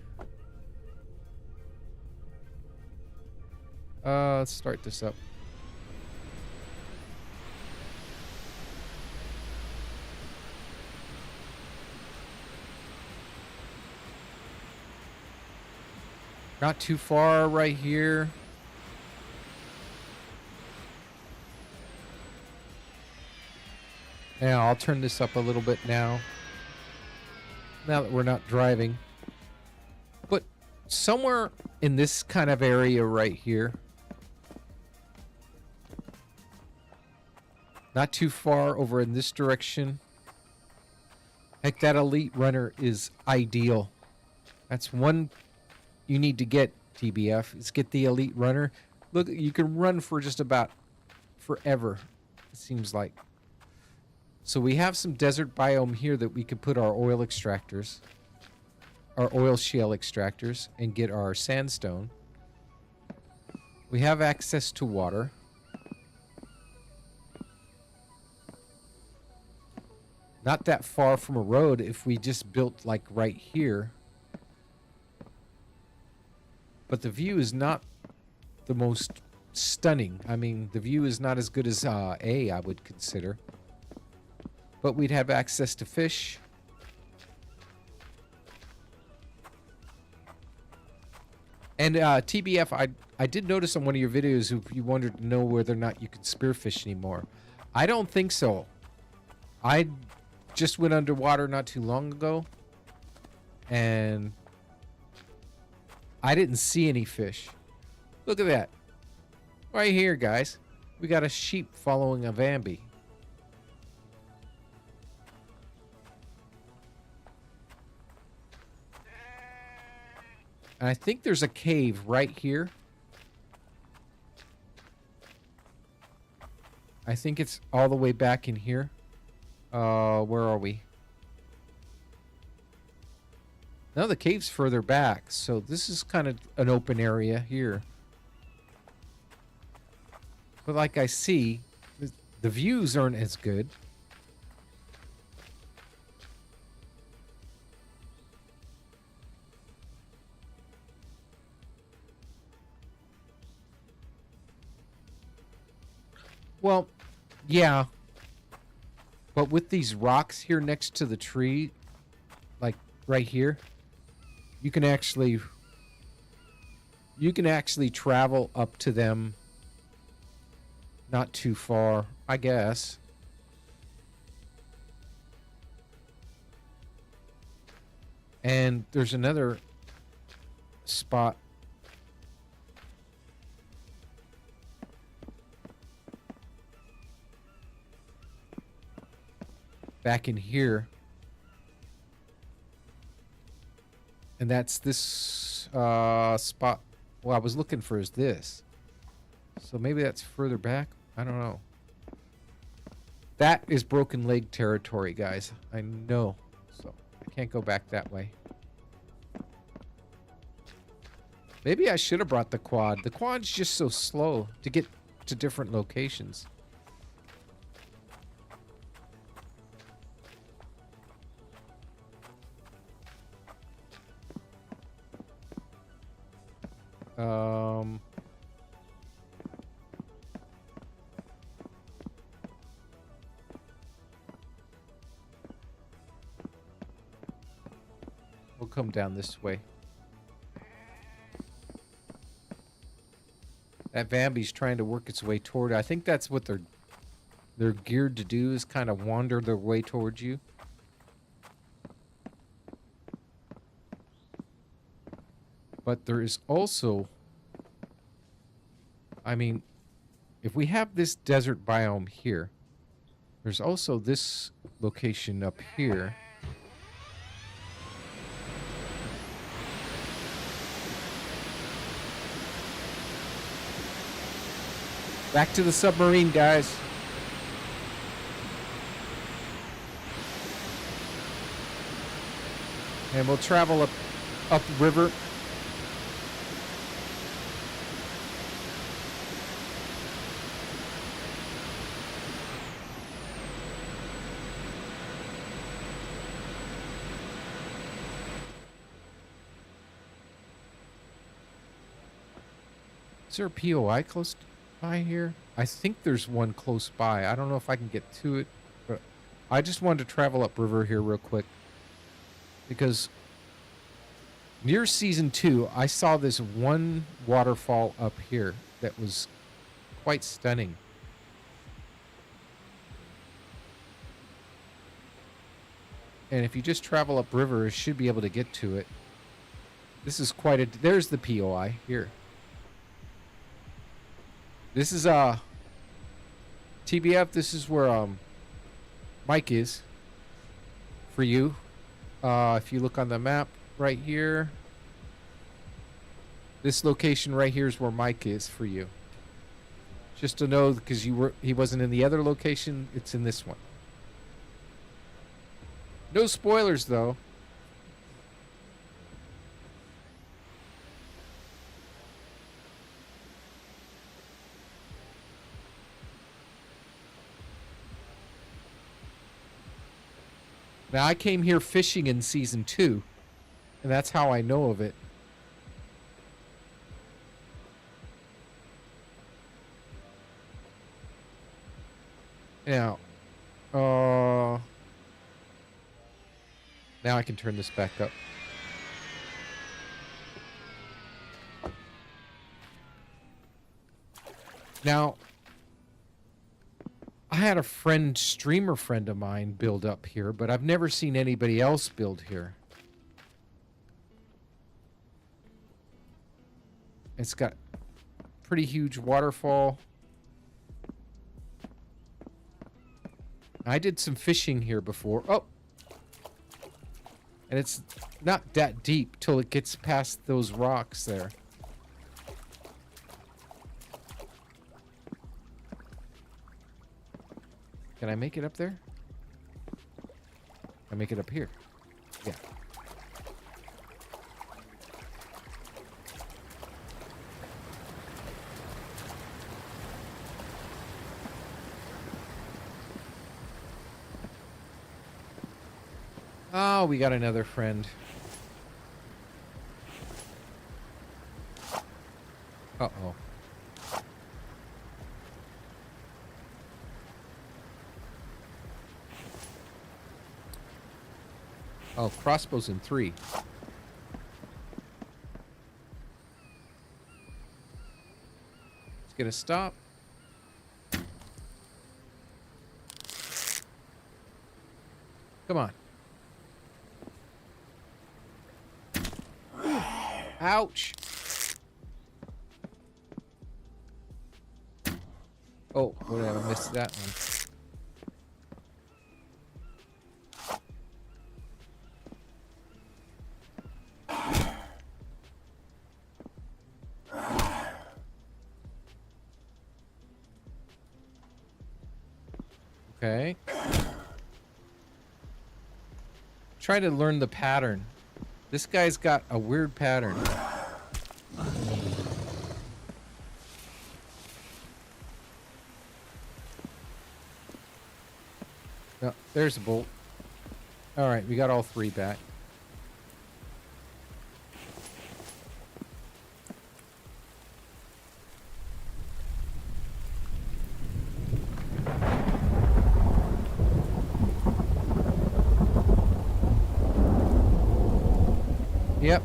Let's start this up. Not too far right here. Now I'll turn this up a little bit now that we're not driving. But somewhere in this kind of area right here, not too far over in this direction. Heck, that elite runner is ideal. That's one you need to get, TBF, is get the elite runner. Look, you can run for just about forever, it seems like. So we have some desert biome here that we could put our oil extractors, our oil shale extractors, and get our sandstone. We have access to water. Not that far from a road if we just built like right here. But the view is not the most stunning. I mean, the view is not as good as A, I would consider. But we'd have access to fish. And TBF, I did notice on one of your videos if you wanted to know whether or not you could spearfish anymore. I don't think so. I just went underwater not too long ago, and I didn't see any fish. Look at that. Right here, guys. We got a sheep following a Vambi. And I think there's a cave right here. I think it's all the way back in here. Where are we? Now the cave's further back, so this is kind of an open area here. But like I see, the views aren't as good. Well, yeah. But with these rocks here next to the tree, like right here, you can actually travel up to them not too far, I guess. And there's another spot back in here. And that's this spot. Well, I was looking for is this. So maybe that's further back. I don't know. That is broken leg territory, guys. I know. So I can't go back that way. Maybe I should have brought the quad. The quad's just so slow to get to different locations. We'll come down this way. That Vambies trying to work its way toward. I think that's what they're geared to do, is kind of wander their way towards you. But there is also, I mean, if we have this desert biome here, there's also this location up here. Back to the submarine, guys. And we'll travel up river. Is there a POI close by here? I think there's one close by. I don't know if I can get to it, but I just wanted to travel up river here real quick. Because near season 2, I saw this one waterfall up here that was quite stunning. And if you just travel up river, you should be able to get to it. This is quite a... There's the POI here. This is TBF. This is where Mike is for you. If you look on the map right here, this location right here is where Mike is for you. Just to know, because he wasn't in the other location, it's in this one. No spoilers though. Now, I came here fishing in season 2, and that's how I know of it. Now, now I can turn this back up. Now, I had a streamer friend of mine build up here, but I've never seen anybody else build here. It's got pretty huge waterfall. I did some fishing here before. Oh! And it's not that deep till it gets past those rocks there. Can I make it up there? I make it up here. Yeah. Oh, we got another friend. Uh-oh. Oh, crossbows in 3. It's gonna stop. Come on. Ouch. Oh, what did I miss that one? Okay. Try to learn the pattern. This guy's got a weird pattern. No, there's a bolt. All right, we got all 3 back. Yep.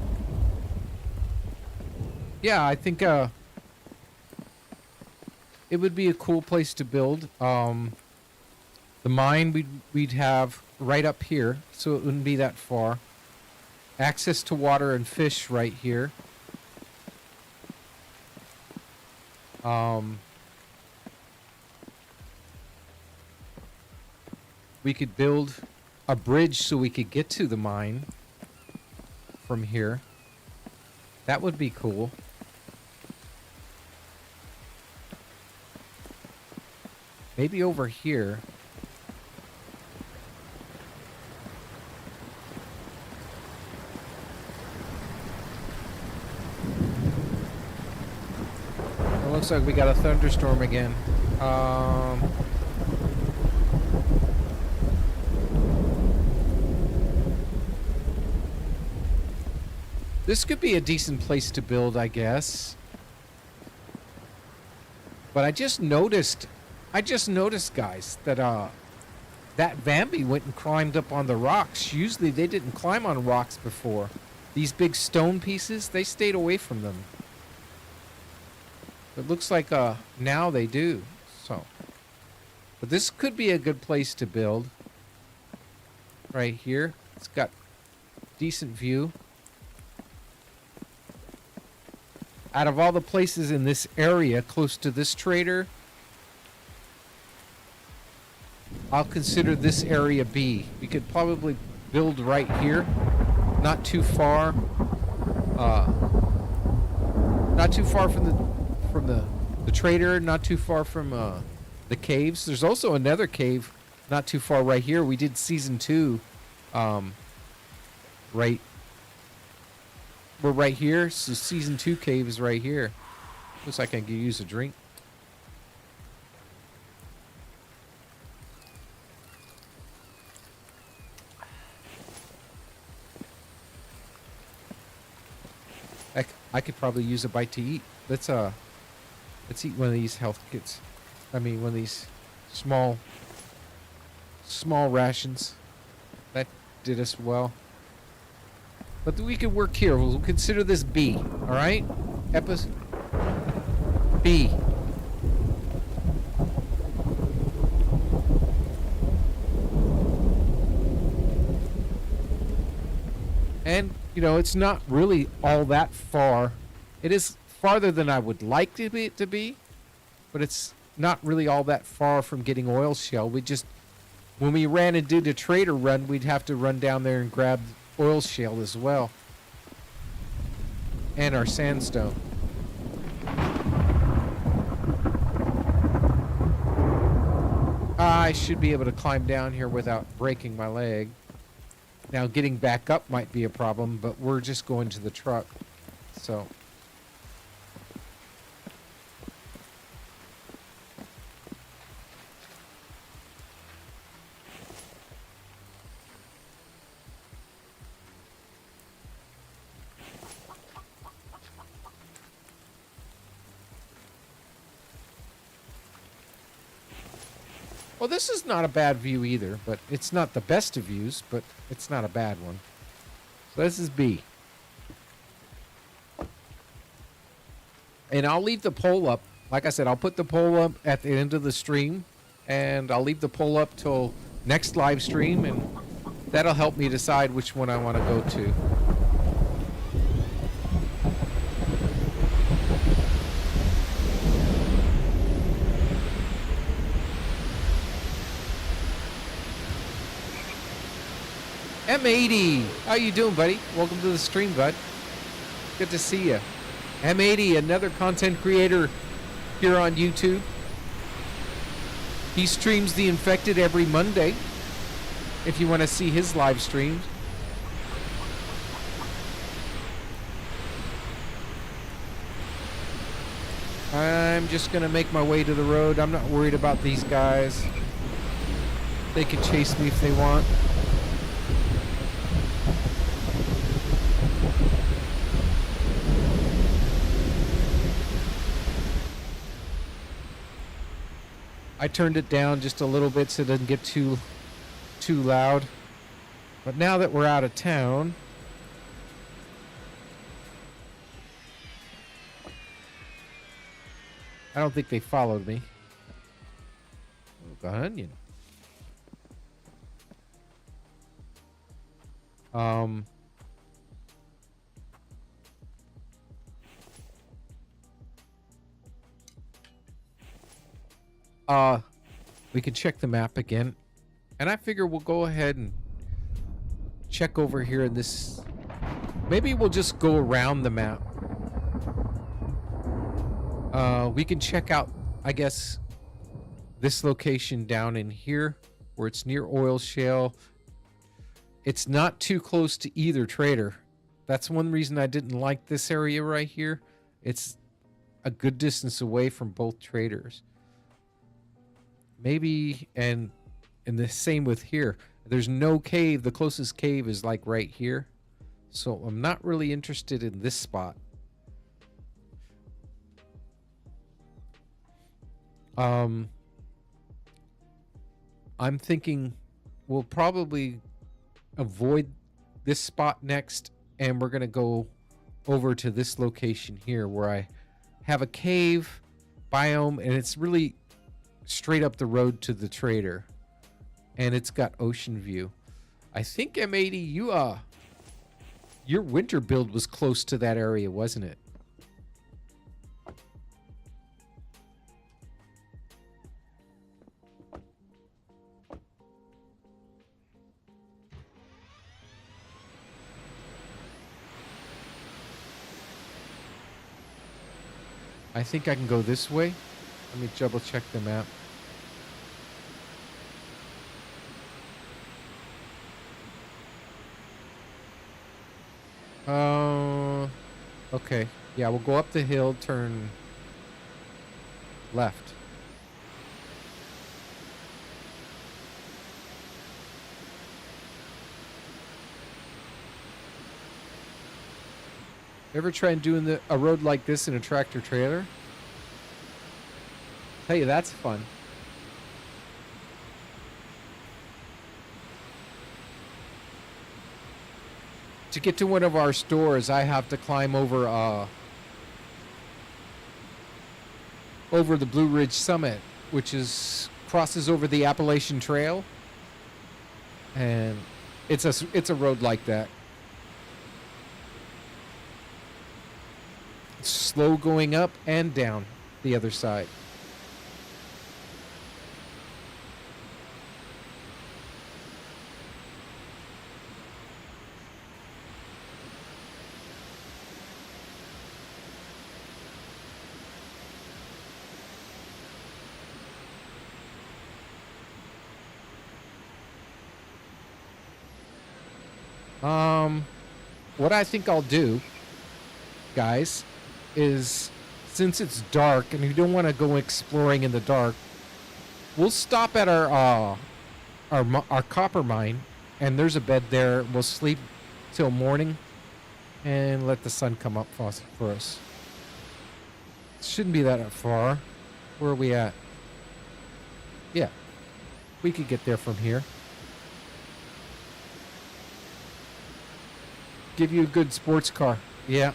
Yeah, I think it would be a cool place to build. The mine we'd have right up here, so it wouldn't be that far. Access to water and fish right here. We could build a bridge so we could get to the mine from here. That would be cool. Maybe over here. It looks like we got a thunderstorm again. This could be a decent place to build, I guess. But I just noticed, guys, that that Vambi went and climbed up on the rocks. Usually they didn't climb on rocks before. These big stone pieces, they stayed away from them. It looks like now they do. So, but this could be a good place to build. Right here, it's got decent view. Out of all the places in this area close to this trader, I'll consider this area B. We could probably build right here, not too far. Not too far from the trader, not too far from the caves. There's also another cave not too far right here. We did season 2, right. We're right here. So season 2 cave is right here. Looks like I can use a drink. I could probably use a bite to eat. Let's eat one of these health kits. I mean, one of these small rations. That did us well. But we could work here. We'll consider this B. All right? B. And, you know, it's not really all that far. It is farther than I would like it to be, but it's not really all that far from getting oil shale. When we ran and did a trader run, we'd have to run down there and grab oil shale as well. And our sandstone. I should be able to climb down here without breaking my leg. Now getting back up might be a problem, but we're just going to the truck. So Well, this is not a bad view either, but it's not the best of views, but it's not a bad one. So this is B. And I'll leave the poll up. Like I said, I'll put the poll up at the end of the stream, and I'll leave the poll up till next live stream, and that'll help me decide which one I want to go to. M80, how you doing, buddy? Welcome to the stream, bud. Good to see you. M80, another content creator here on YouTube. He streams The Infected every Monday, if you want to see his live streams. I'm just going to make my way to the road. I'm not worried about these guys. They can chase me if they want. I turned it down just a little bit so it doesn't get too loud. But now that we're out of town, I don't think they followed me. Oh, onion. We can check the map again. And I figure we'll go ahead and check over here in this. Maybe we'll just go around the map. We can check out, I guess, this location down in here where it's near oil shale. It's not too close to either trader. That's one reason I didn't like this area right here. It's a good distance away from both traders. Maybe, and the same with here. There's no cave. The closest cave is like right here. So I'm not really interested in this spot. I'm thinking we'll probably avoid this spot next, and we're going to go over to this location here where I have a cave biome, and it's really straight up the road to the trader, and it's got ocean view. I think M80, your winter build was close to that area, wasn't it? I think I can go this way. Let me double check the map. Okay. Yeah, we'll go up the hill, turn left. Ever tried doing a road like this in a tractor trailer? Tell you, that's fun. To get to one of our stores, I have to climb over the Blue Ridge Summit, which crosses over the Appalachian Trail, and it's a road like that. It's slow going up and down the other side. What I think I'll do, guys, is since it's dark and we don't want to go exploring in the dark, we'll stop at our copper mine, and there's a bed there. We'll sleep till morning and let the sun come up for us. Shouldn't be that far. Where are we at? Yeah. We could get there from here. Give you a good sports car. Yeah.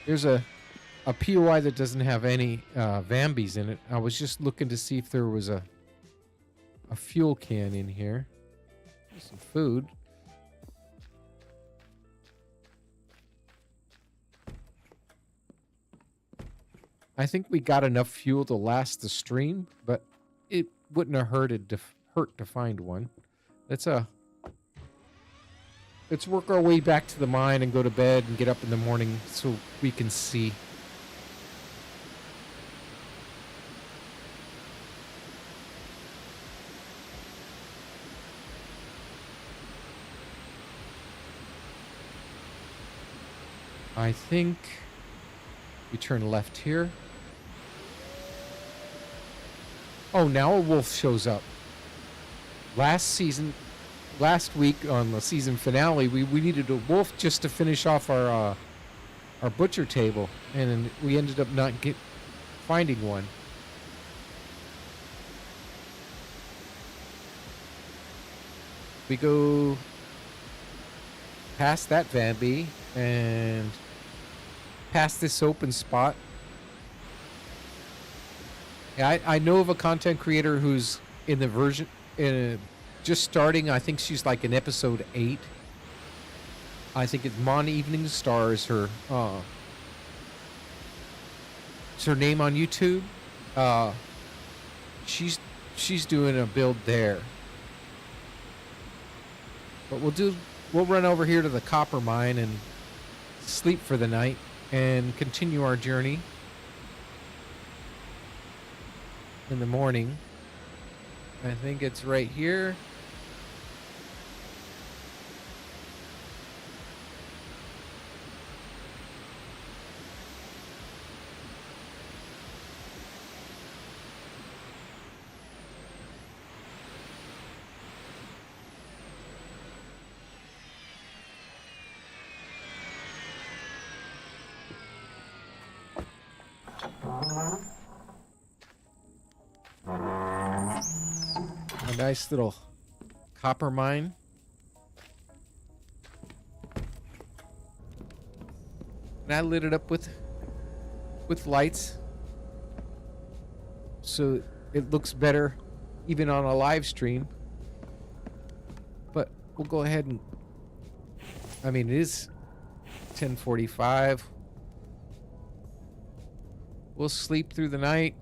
There's a POI that doesn't have any Vambies in it. I was just looking to see if there was a fuel can in here. Some food. I think we got enough fuel to last the stream, but it wouldn't have hurt to find one. Let's work our way back to the mine and go to bed and get up in the morning so we can see. I think we turn left here. Oh, now a wolf shows up. Last week on the season finale, we needed a wolf just to finish off our butcher table, and we ended up not finding one. We go past that Vambie and past this open spot. Yeah, I know of a content creator who's in the version just starting. I think she's like in episode 8. I think it's Mon Evening Star is her it's her name on YouTube. She's doing a build there. But we'll run over here to the copper mine and sleep for the night and continue our journey in the morning. I think it's right here. A nice little copper mine. And I lit it up with lights so it looks better even on a live stream. But we'll go ahead and, I mean, it is 10:45. We'll sleep through the night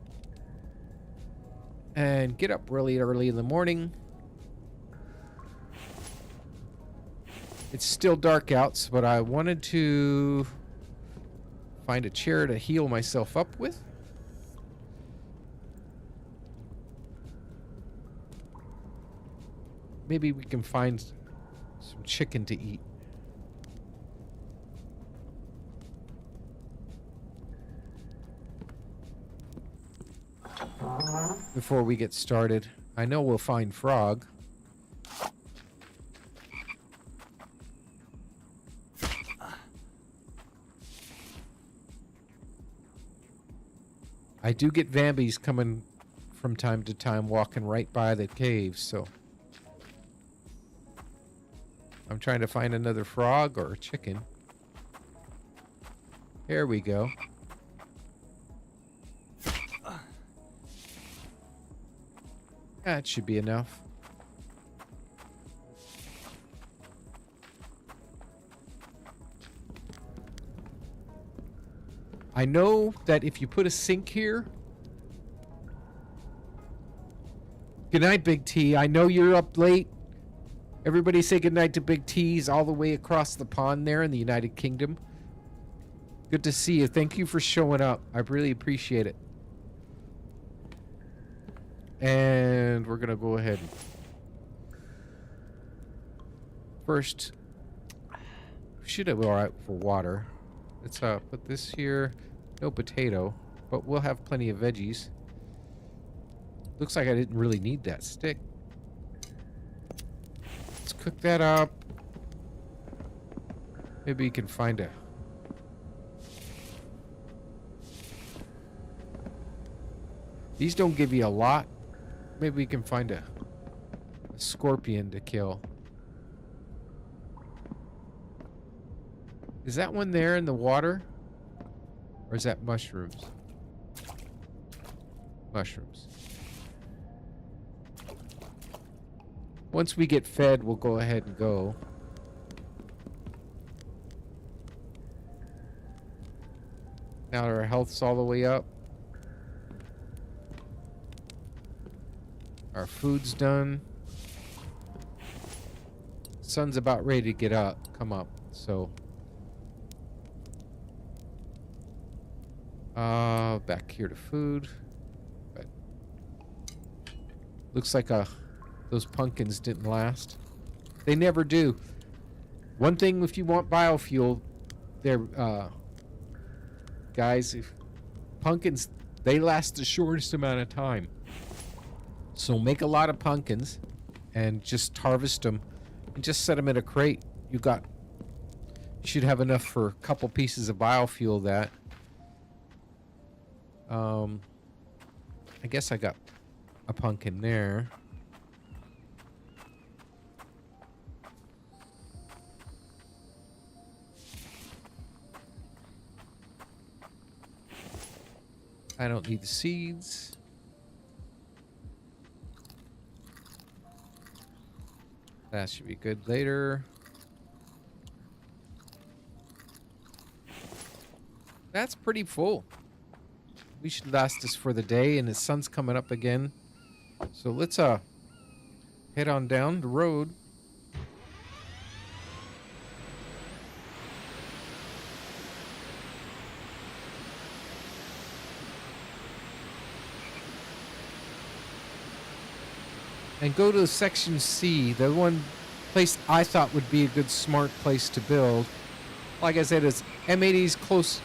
and get up really early in the morning. It's still dark out, but I wanted to find a chair to heal myself up with. Maybe we can find some chicken to eat. Before we get started, I know we'll find frog. I do get Vambies coming from time to time walking right by the cave, so I'm trying to find another frog or a chicken. Here we go. That should be enough. I know that if you put a sink here... Good night, Big T. I know you're up late. Everybody say good night to Big T's all the way across the pond there in the United Kingdom. Good to see you. Thank you for showing up. I really appreciate it. And we're going to go ahead. First, should have been all right for water. Let's put this here. No potato, but we'll have plenty of veggies. Looks like I didn't really need that stick. cook that up. Maybe you can find a... These don't give you a lot. Maybe we can find a scorpion to kill. Is that one there in the water? Or is that mushrooms? Mushrooms. Once we get fed, we'll go ahead and go. Now our health's all the way up. Our food's done. Sun's about ready to get up, come up, so. Back here to food. But looks like those pumpkins didn't last. They never do. One thing, if you want biofuel, they're, guys, if pumpkins, they last the shortest amount of time. So make a lot of pumpkins and just harvest them and just set them in a crate. You should have enough for a couple pieces of biofuel that. I guess I got a pumpkin there. I don't need the seeds. That should be good later. That's pretty full. We should last this for the day, and the sun's coming up again. So let's head on down the road. And go to section C, the one place I thought would be a good smart place to build. Like I said, it's M80's close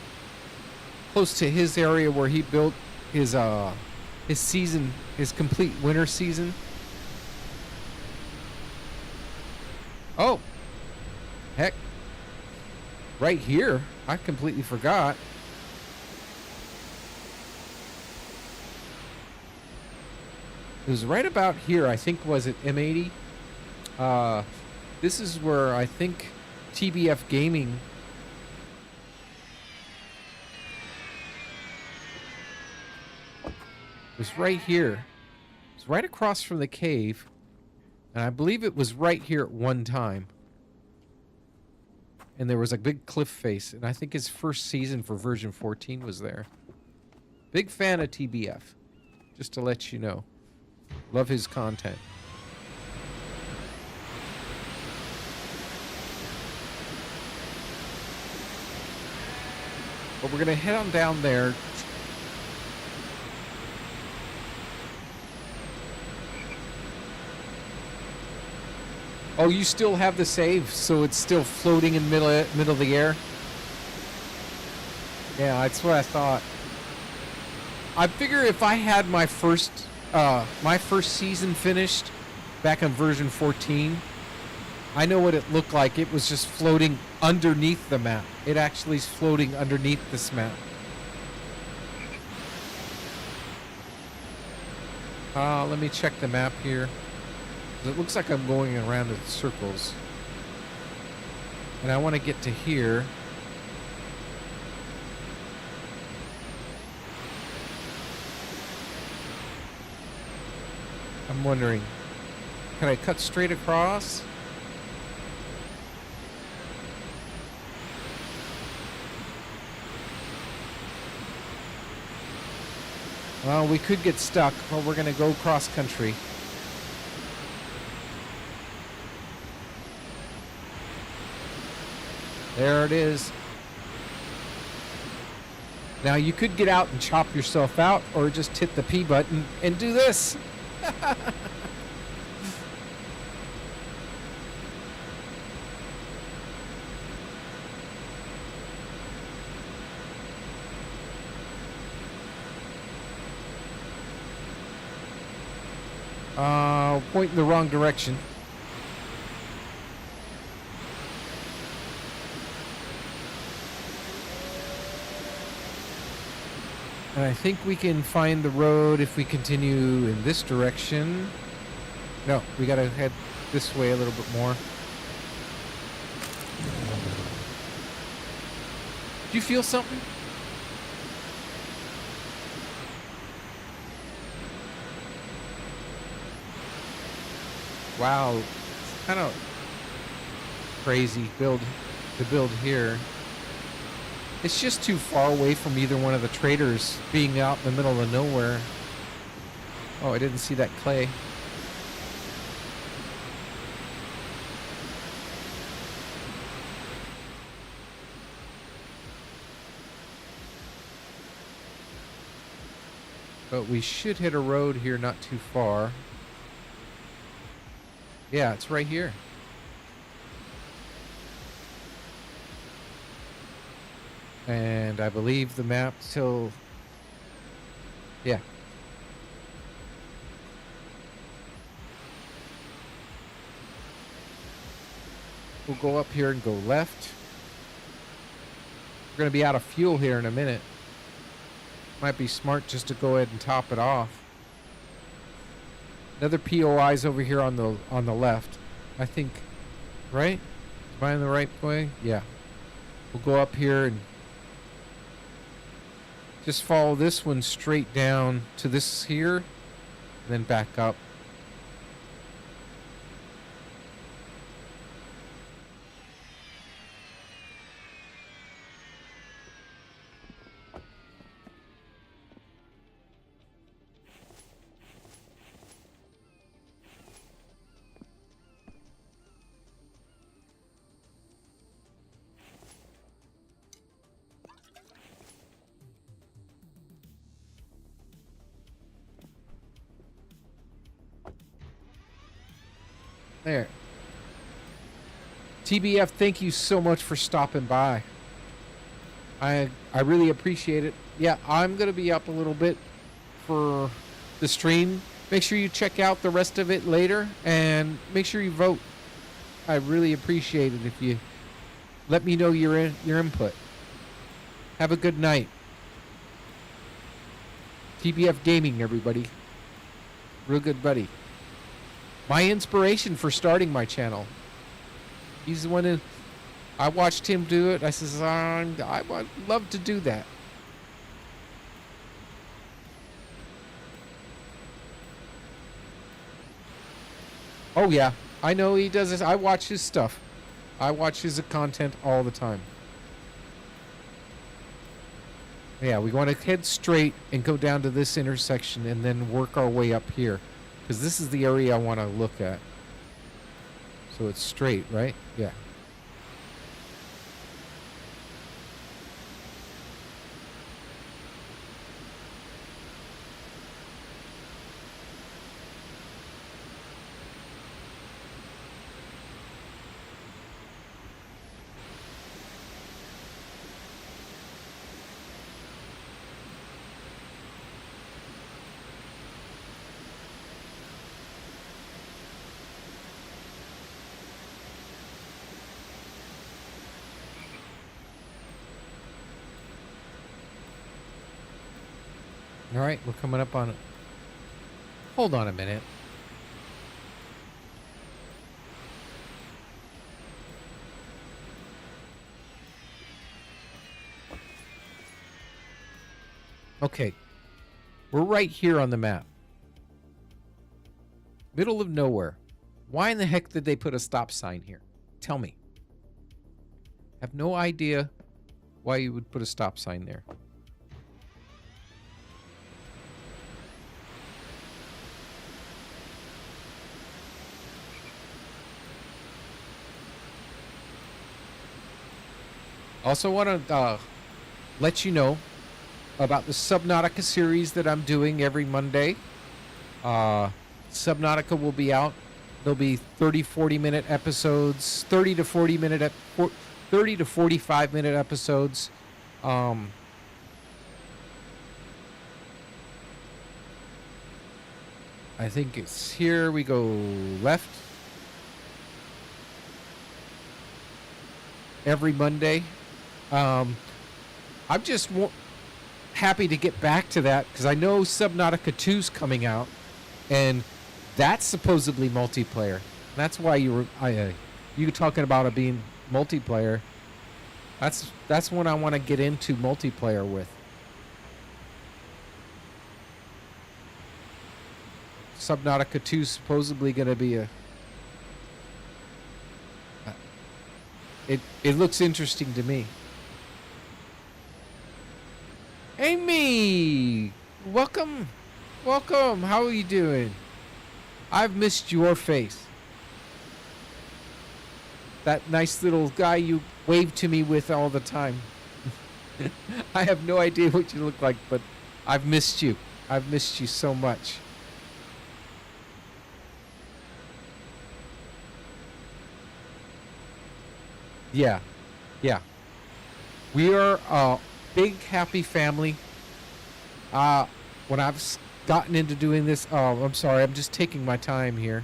to his area where he built his season, his complete winter season. Oh, heck, right here. I completely forgot. It was right about here, I think. Was it M80? This is where I think TBF Gaming was right here. It's right across from the cave. And I believe it was right here at one time. And there was a big cliff face. And I think his first season for version 14 was there. Big fan of TBF. Just to let you know. Love his content. But we're going to head on down there. Oh, you still have the save, so it's still floating in the middle of the air? Yeah, that's what I thought. I figure if I had my first season finished back on version 14, I know what it looked like. It was just floating underneath the map. It actually is floating underneath this map. Let me check the map here. It looks like I'm going around in circles. And I want to get to here. I'm wondering, can I cut straight across? Well, we could get stuck, but we're going to go cross country. There it is. Now you could get out and chop yourself out, or just hit the P button and do this. Point in the wrong direction. And I think we can find the road if we continue in this direction. No, we gotta head this way a little bit more. Do you feel something? Wow, it's kind of crazy to build here. It's just too far away from either one of the traders being out in the middle of nowhere. Oh, I didn't see that clay. But we should hit a road here not too far. Yeah, it's right here. And I believe the map till... Yeah. We'll go up here and go left. We're going to be out of fuel here in a minute. Might be smart just to go ahead and top it off. Another POI's over here on the left. I think, right? Am I in the right way? Yeah. We'll go up here and just follow this one straight down to this here, and then back up. There. TBF, thank you so much for stopping by. I really appreciate it. Yeah, I'm going to be up a little bit for the stream. Make sure you check out the rest of it later and make sure you vote. I really appreciate it if you let me know your input. Have a good night. TBF Gaming, everybody. Real good buddy. My inspiration for starting my channel. He's the one that I watched him do it. I says, I would love to do that. Oh yeah, I know he does this. I watch his stuff. I watch his content all the time. Yeah, we want to head straight and go down to this intersection and then work our way up here. Because this is the area I want to look at. So it's straight, right? Yeah. All right, we're coming up on it. Hold on a minute. Okay. We're right here on the map. Middle of nowhere. Why in the heck did they put a stop sign here? Tell me. Have no idea why you would put a stop sign there. Also want to let you know about the Subnautica series that I'm doing every Monday. Subnautica will be out. There'll be 30-40 minute episodes, 30 to 45 minute episodes. I think it's here. We go left every Monday. I'm just happy to get back to that because I know Subnautica 2's coming out, and that's supposedly multiplayer. That's why you were talking about it being multiplayer. That's when I want to get into multiplayer with. Subnautica 2 is supposedly going to be it looks interesting to me. Amy, welcome. How are you doing? I've missed your face. That nice little guy you wave to me with all the time. I have no idea what you look like, but I've missed you. I've missed you so much. Yeah. We are a big, happy family. When I've gotten into doing this, I'm sorry, I'm just taking my time here.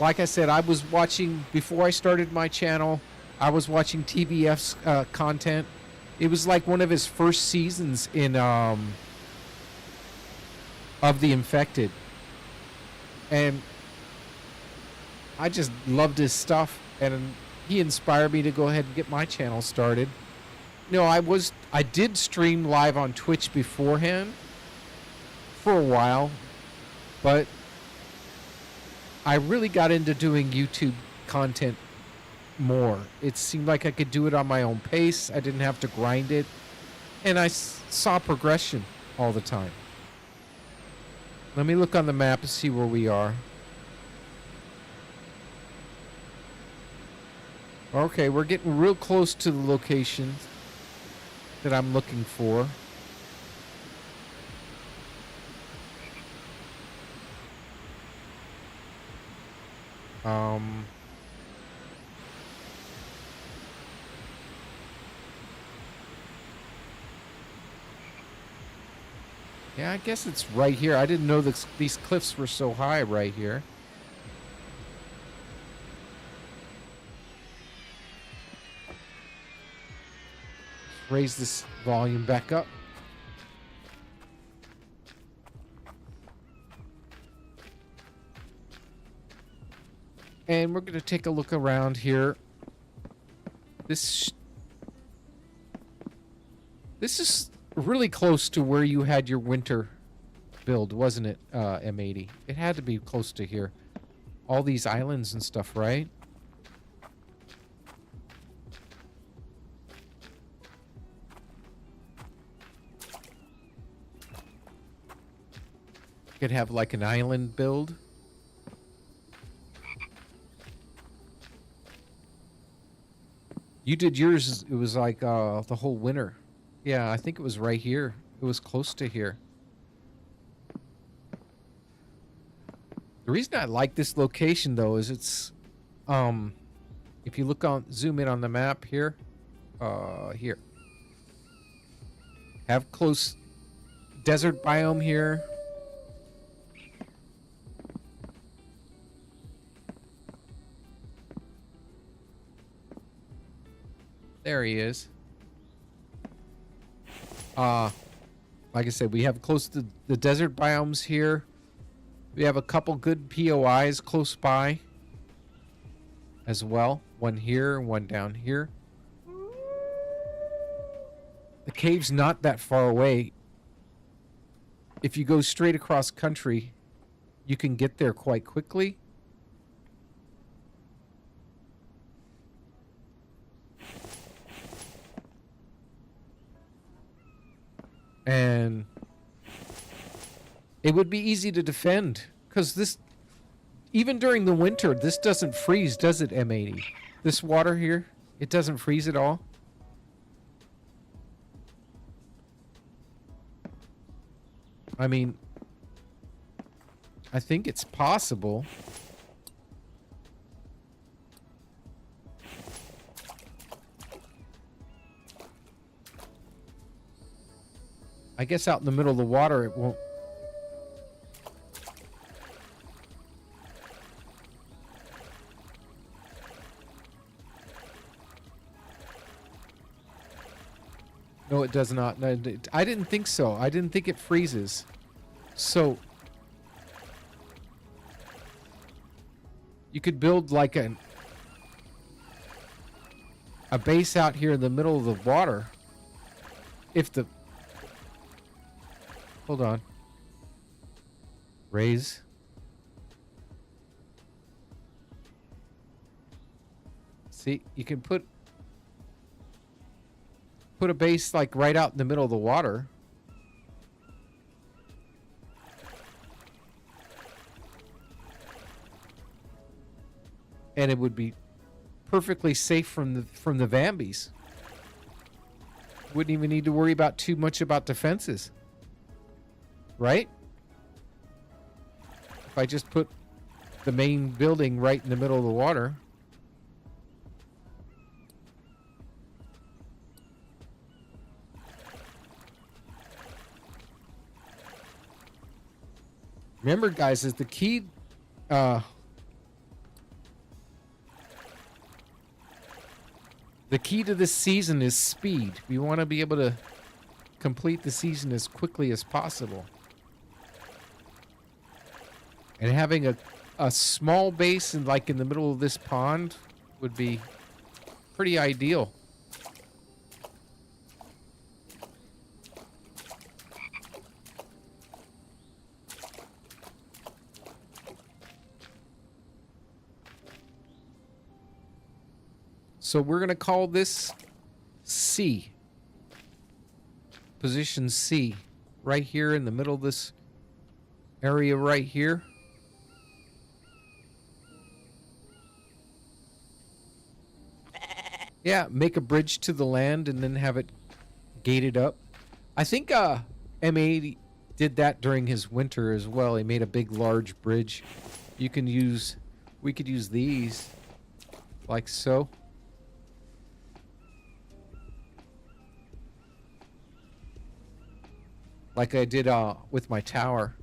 Like I said, I was watching, before I started my channel, I was watching TBF's content. It was like one of his first seasons in of The Infected. And I just loved his stuff, and he inspired me to go ahead and get my channel started. No, I did stream live on Twitch beforehand for a while, but I really got into doing YouTube content more. It seemed like I could do it on my own pace. I didn't have to grind it, and I saw progression all the time. Let me look on the map and see where we are. Okay, we're getting real close to the location that I'm looking for. Yeah, I guess it's right here. I didn't know these cliffs were so high right here. Let's raise this volume back up. And we're going to take a look around here. This is really close to where you had your winter build, wasn't it, M80? It had to be close to here. All these islands and stuff, right? Could have like an island build. You did yours, it was like the whole winter. Yeah, I think it was right here. It was close to here. The reason I like this location though is it's if you look on, zoom in on the map here, here. Have close desert biome here. There he is. Like I said, we have close to the desert biomes here. We have a couple good POIs close by as well. One here, one down here. The cave's not that far away. If you go straight across country, you can get there quite quickly. And it would be easy to defend because this, even during the winter, this doesn't freeze, does it, M80? This water here, it doesn't freeze at all. I mean, I think it's possible. I guess out in the middle of the water, it won't. No, it does not. No, I didn't think so. I didn't think it freezes. So you could build like a base out here in the middle of the water. If the... Hold on. Raise. See, you can put a base like right out in the middle of the water. And it would be perfectly safe from the Vambies. Wouldn't even need to worry about too much about defenses. Right? If I just put the main building right in the middle of the water. Remember, guys, is the key the key to this season is speed. We want to be able to complete the season as quickly as possible. And having a small base in the middle of this pond would be pretty ideal. So we're going to call this C. Position C. Right here in the middle of this area right here. Yeah, make a bridge to the land and then have it gated up. I think M80 did that during his winter as well. He made a big, large bridge. We could use these like so. Like I did with my tower.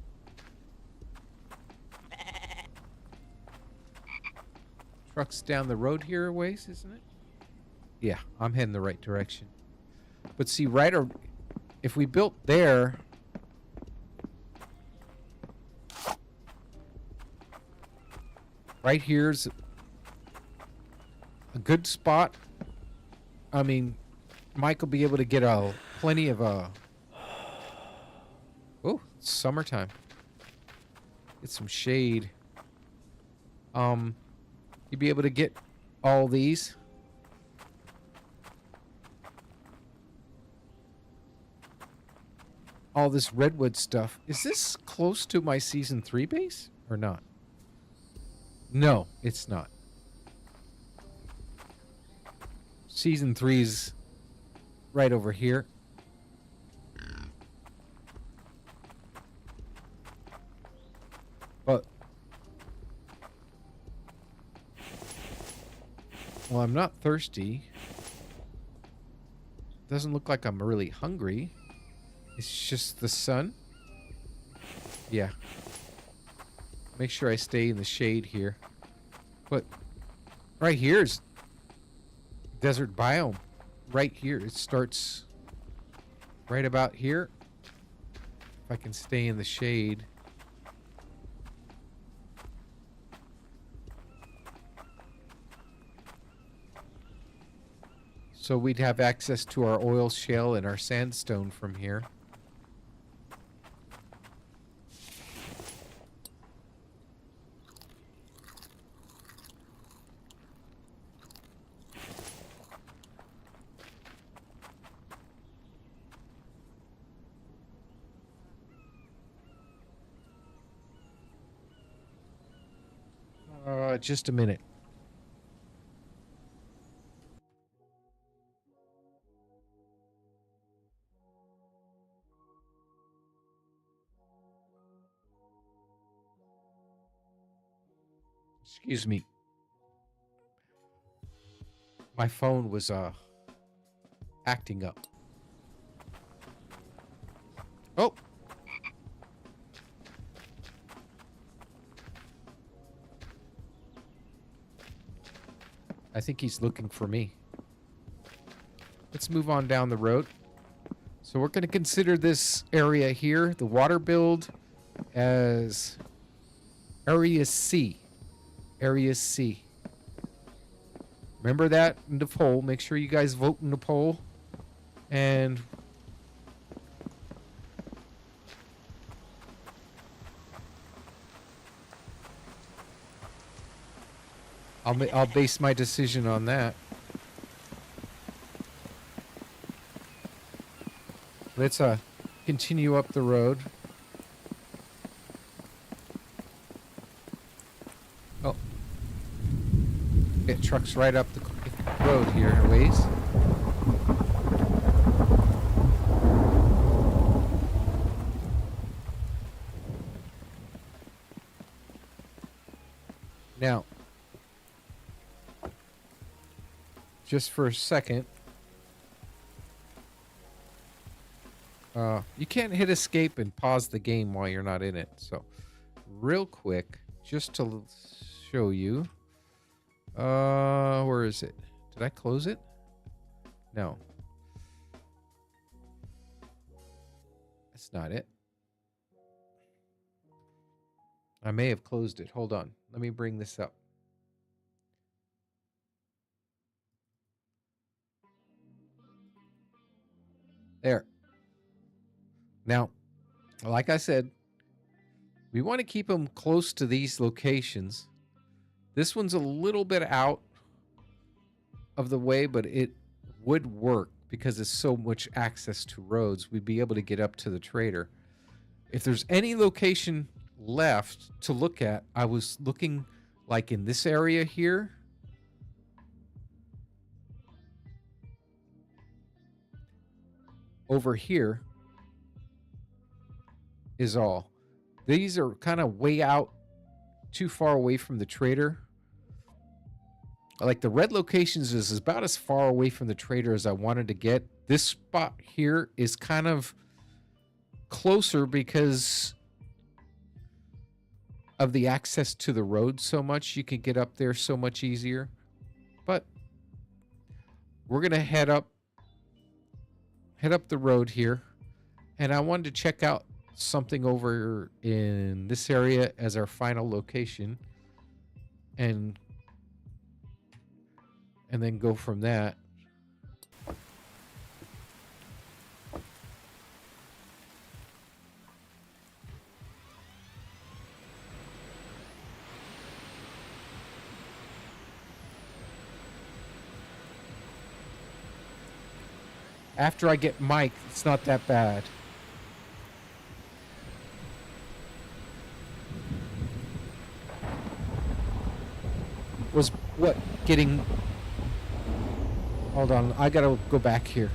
Truck's down the road here a ways, isn't it? Yeah, I'm heading the right direction. But see, if we built there... Right here's a good spot. I mean, Mike will be able to get plenty of... Oh, it's summertime. Get some shade. You'd be able to get all these. All this redwood stuff. Is this close to my season 3 base or not? No, it's not. Season 3's right over here. But well, I'm not thirsty. Doesn't look like I'm really hungry. It's just the sun. Yeah. Make sure I stay in the shade here. But right here's desert biome. Right here. It starts right about here. If I can stay in the shade. So we'd have access to our oil shale and our sandstone from here. Just a minute. Excuse me. My phone was acting up. Oh. I think he's looking for me. Let's move on down the road. So we're going to consider this area here, the water build, as Area C. Area C. Remember that in the poll. Make sure you guys vote in the poll. And I'll base my decision on that. Let's continue up the road. Oh. It trucks right up the road here a ways. Now, just for a second, you can't hit escape and pause the game while you're not in it. So, real quick, just to show you, where is it? Did I close it? No. That's not it. I may have closed it. Hold on. Let me bring this up. There. Now, like I said, we want to keep them close to these locations. This one's a little bit out of the way, but it would work because there's so much access to roads. We'd be able to get up to the trader. If there's any location left to look at, I was looking like in this area here. Over here is all. These are kind of way out, too far away from the trader. Like the red locations is about as far away from the trader as I wanted to get. This spot here is kind of closer because of the access to the road so much. You can get up there so much easier. But we're going to head up the road here. And I wanted to check out something over in this area as our final location. And then go from that. After I get Mike, it's not that bad. Was what getting... Hold on, I gotta go back here.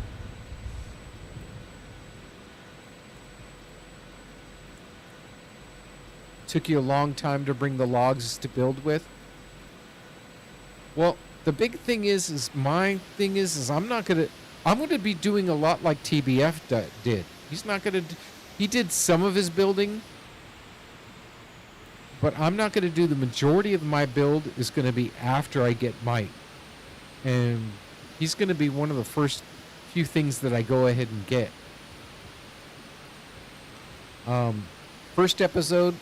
Took you a long time to bring the logs to build with. Well, the big thing is my thing is I'm gonna be doing a lot like TBF did. He's not gonna. He did some of his building, but I'm not gonna do the majority of my build. Is gonna be after I get Mike, and he's gonna be one of the first few things that I go ahead and get. First episode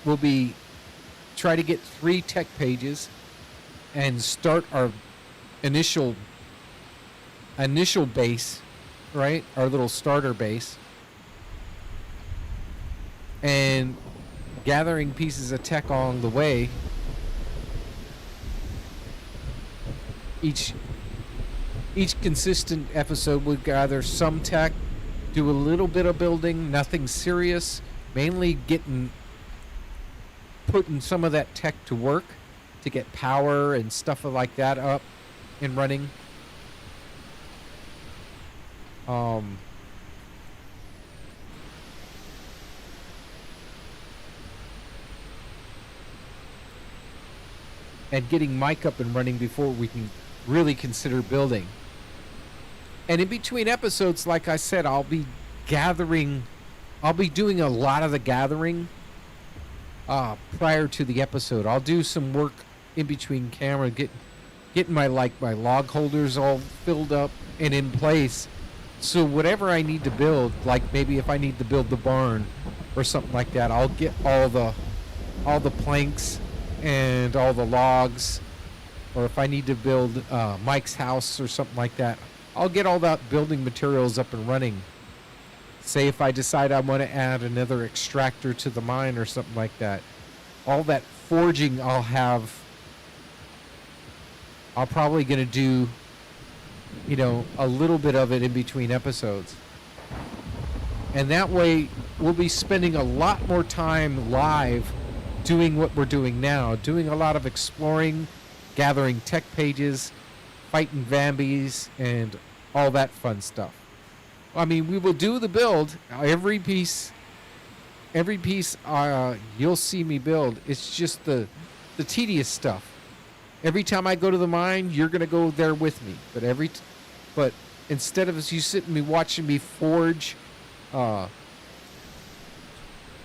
will be try to get 3 tech pages and start our initial base, right? Our little starter base. And gathering pieces of tech along the way. Each consistent episode would gather some tech, do a little bit of building, nothing serious, mainly putting some of that tech to work to get power and stuff like that up and running. And getting Mike up and running before we can really consider building. And in between episodes, like I said, I'll be doing a lot of the gathering prior to the episode. I'll do some work in between camera, getting my log holders all filled up and in place So whatever I need to build, like maybe if I need to build the barn or something like that, I'll get all the planks and all the logs. Or if I need to build Mike's house or something like that, I'll get all that building materials up and running. Say if I decide I want to add another extractor to the mine or something like that, all that forging I'll probably going to do, a little bit of it in between episodes. And that way we'll be spending a lot more time live doing what we're doing now, doing a lot of exploring, gathering tech pages, fighting Vambies, and all that fun stuff. I mean, we will do the build. Every piece you'll see me build. It's just the tedious stuff. Every time I go to the mine, you're going to go there with me. But instead of you sitting me watching me forge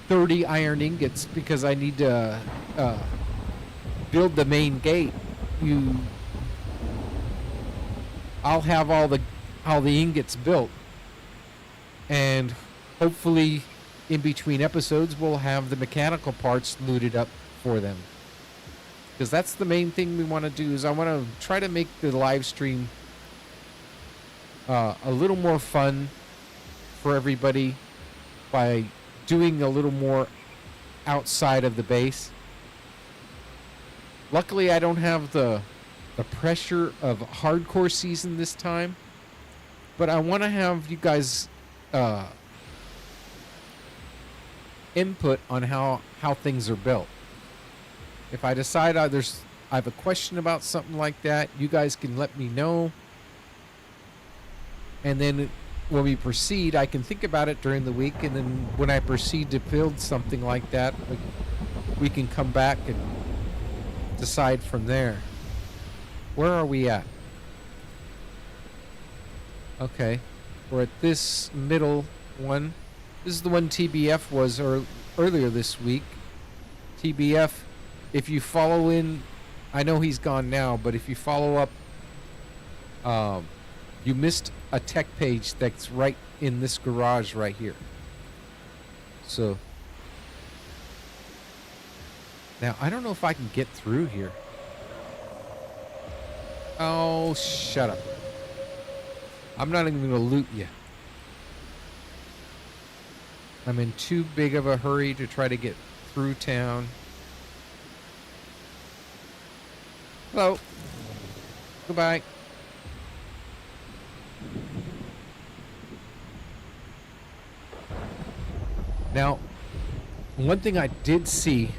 30 iron ingots because I need to build the main gate, I'll have all the ingots built, and hopefully in between episodes we'll have the mechanical parts looted up for them, because that's the main thing we want to do. Is I want to try to make the live stream a little more fun for everybody by doing a little more outside of the base. Luckily, I don't have the pressure of hardcore season this time, but I want to have you guys input on how things are built. If I decide I have a question about something like that, you guys can let me know, and then when we proceed, I can think about it during the week, and then when I proceed to build something like that, we can come back and decide from there. Where are we at? Okay, we're at this middle one. This is the one TBF was earlier this week. TBF, if you follow in, I know he's gone now, but if you follow up, you missed a tech page that's right in this garage right here. So now I don't know if I can get through here. Oh, shut up. I'm not even gonna loot you. I'm in too big of a hurry to try to get through town. Hello. Goodbye. Now, one thing I did see,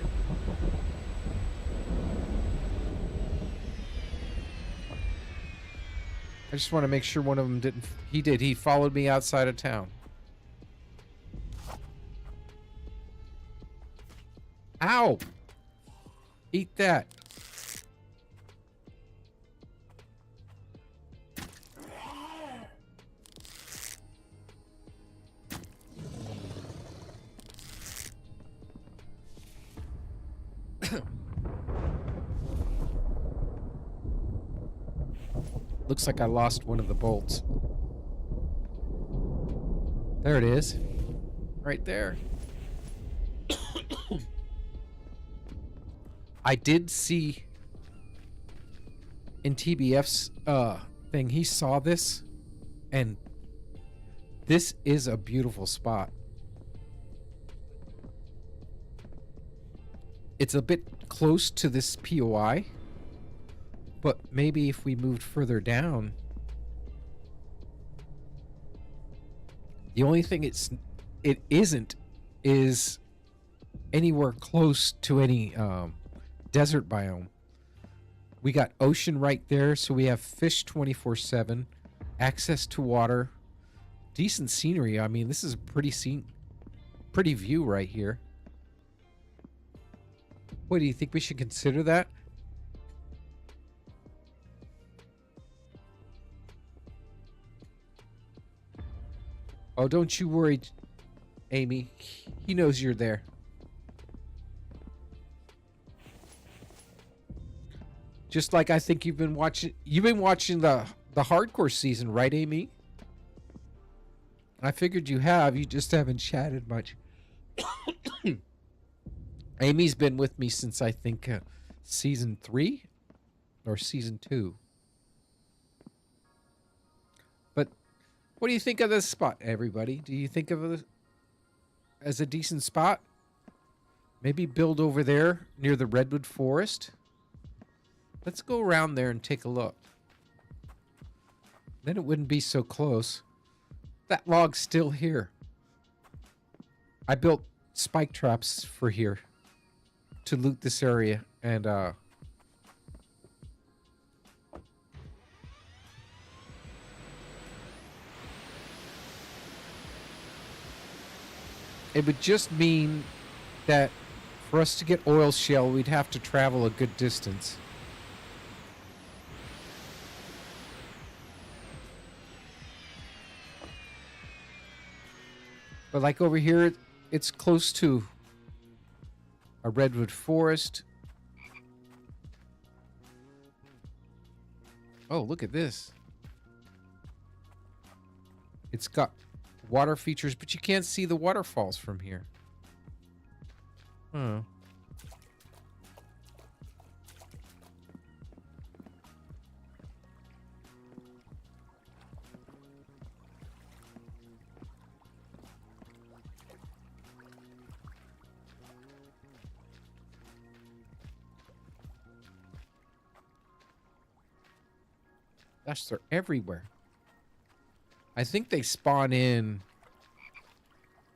I just want to make sure one of them didn't. He did. He followed me outside of town. Ow! Eat that. Looks like I lost one of the bolts. There it is. Right there. I did see in TBF's thing, he saw this, and this is a beautiful spot. It's a bit close to this POI, but maybe if we moved further down. The only thing it isn't is anywhere close to any desert biome. We got ocean right there, so we have fish 24/7, access to water, decent scenery. I mean, this is a pretty view right here. What do you think? We should consider that? Oh, don't you worry, Amy. He knows you're there. Just like I think you've been watching the hardcore season, right, Amy? I figured you have. You just haven't chatted much. Amy's been with me since I think season 3 or season 2. But what do you think of this spot, everybody? Do you think of it as a decent spot? Maybe build over there near the redwood forest. Let's go around there and take a look. Then it wouldn't be so close. That log's still here. I built spike traps for here to loot this area, and it would just mean that for us to get oil shale, we'd have to travel a good distance. But like over here, it's close to a redwood forest. Oh, look at this. It's got water features, but you can't see the waterfalls from here. Huh. Gosh, they're everywhere. I think they spawn in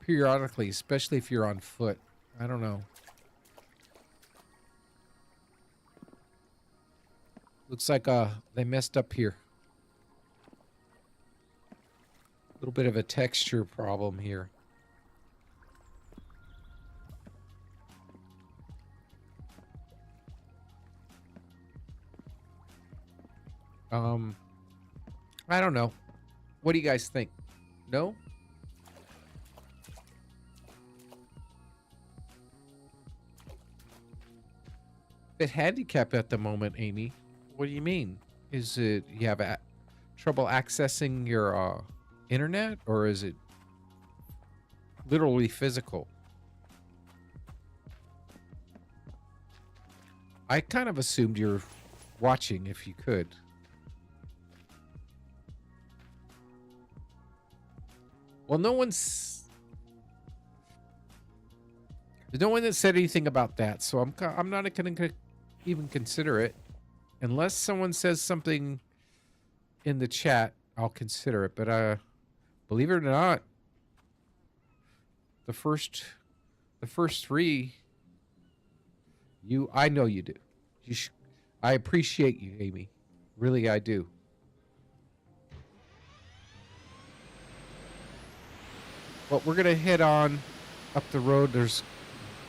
periodically, especially if you're on foot. I don't know. Looks like they messed up here. A little bit of a texture problem here. I don't know. What do you guys think? No? Bit handicapped at the moment, Amy. What do you mean? Is it you have trouble accessing your internet, or is it literally physical? I kind of assumed you're watching if you could. Well, no one that said anything about that, so I'm not going to even consider it unless someone says something in the chat. I'll consider it, but believe it or not, the first 3, I know you do. I appreciate you, Amy. Really, I do. But we're gonna head on up the road. There's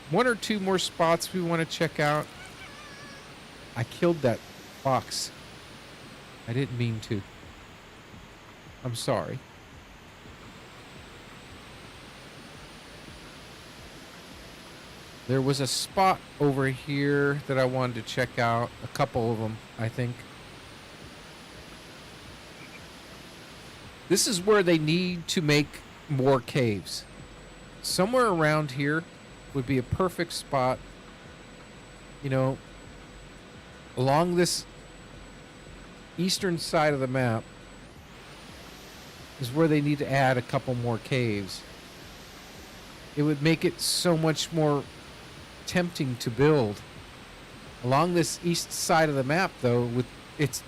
1 or 2 more spots we want to check out. I killed that fox. I didn't mean to. I'm sorry. There was a spot over here that I wanted to check out. A couple of them, I think. This is where they need to make more caves. Somewhere around here would be a perfect spot. You know, along this eastern side of the map is where they need to add a couple more caves. It would make it so much more tempting to build. Along this east side of the map, though, with its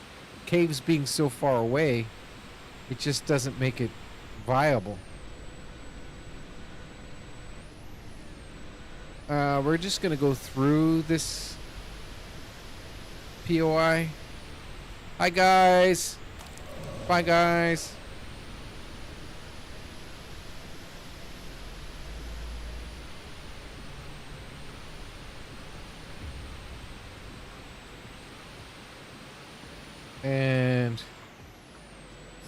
caves being so far away, it just doesn't make it viable. We're just gonna go through this POI. Hi guys. Bye guys. And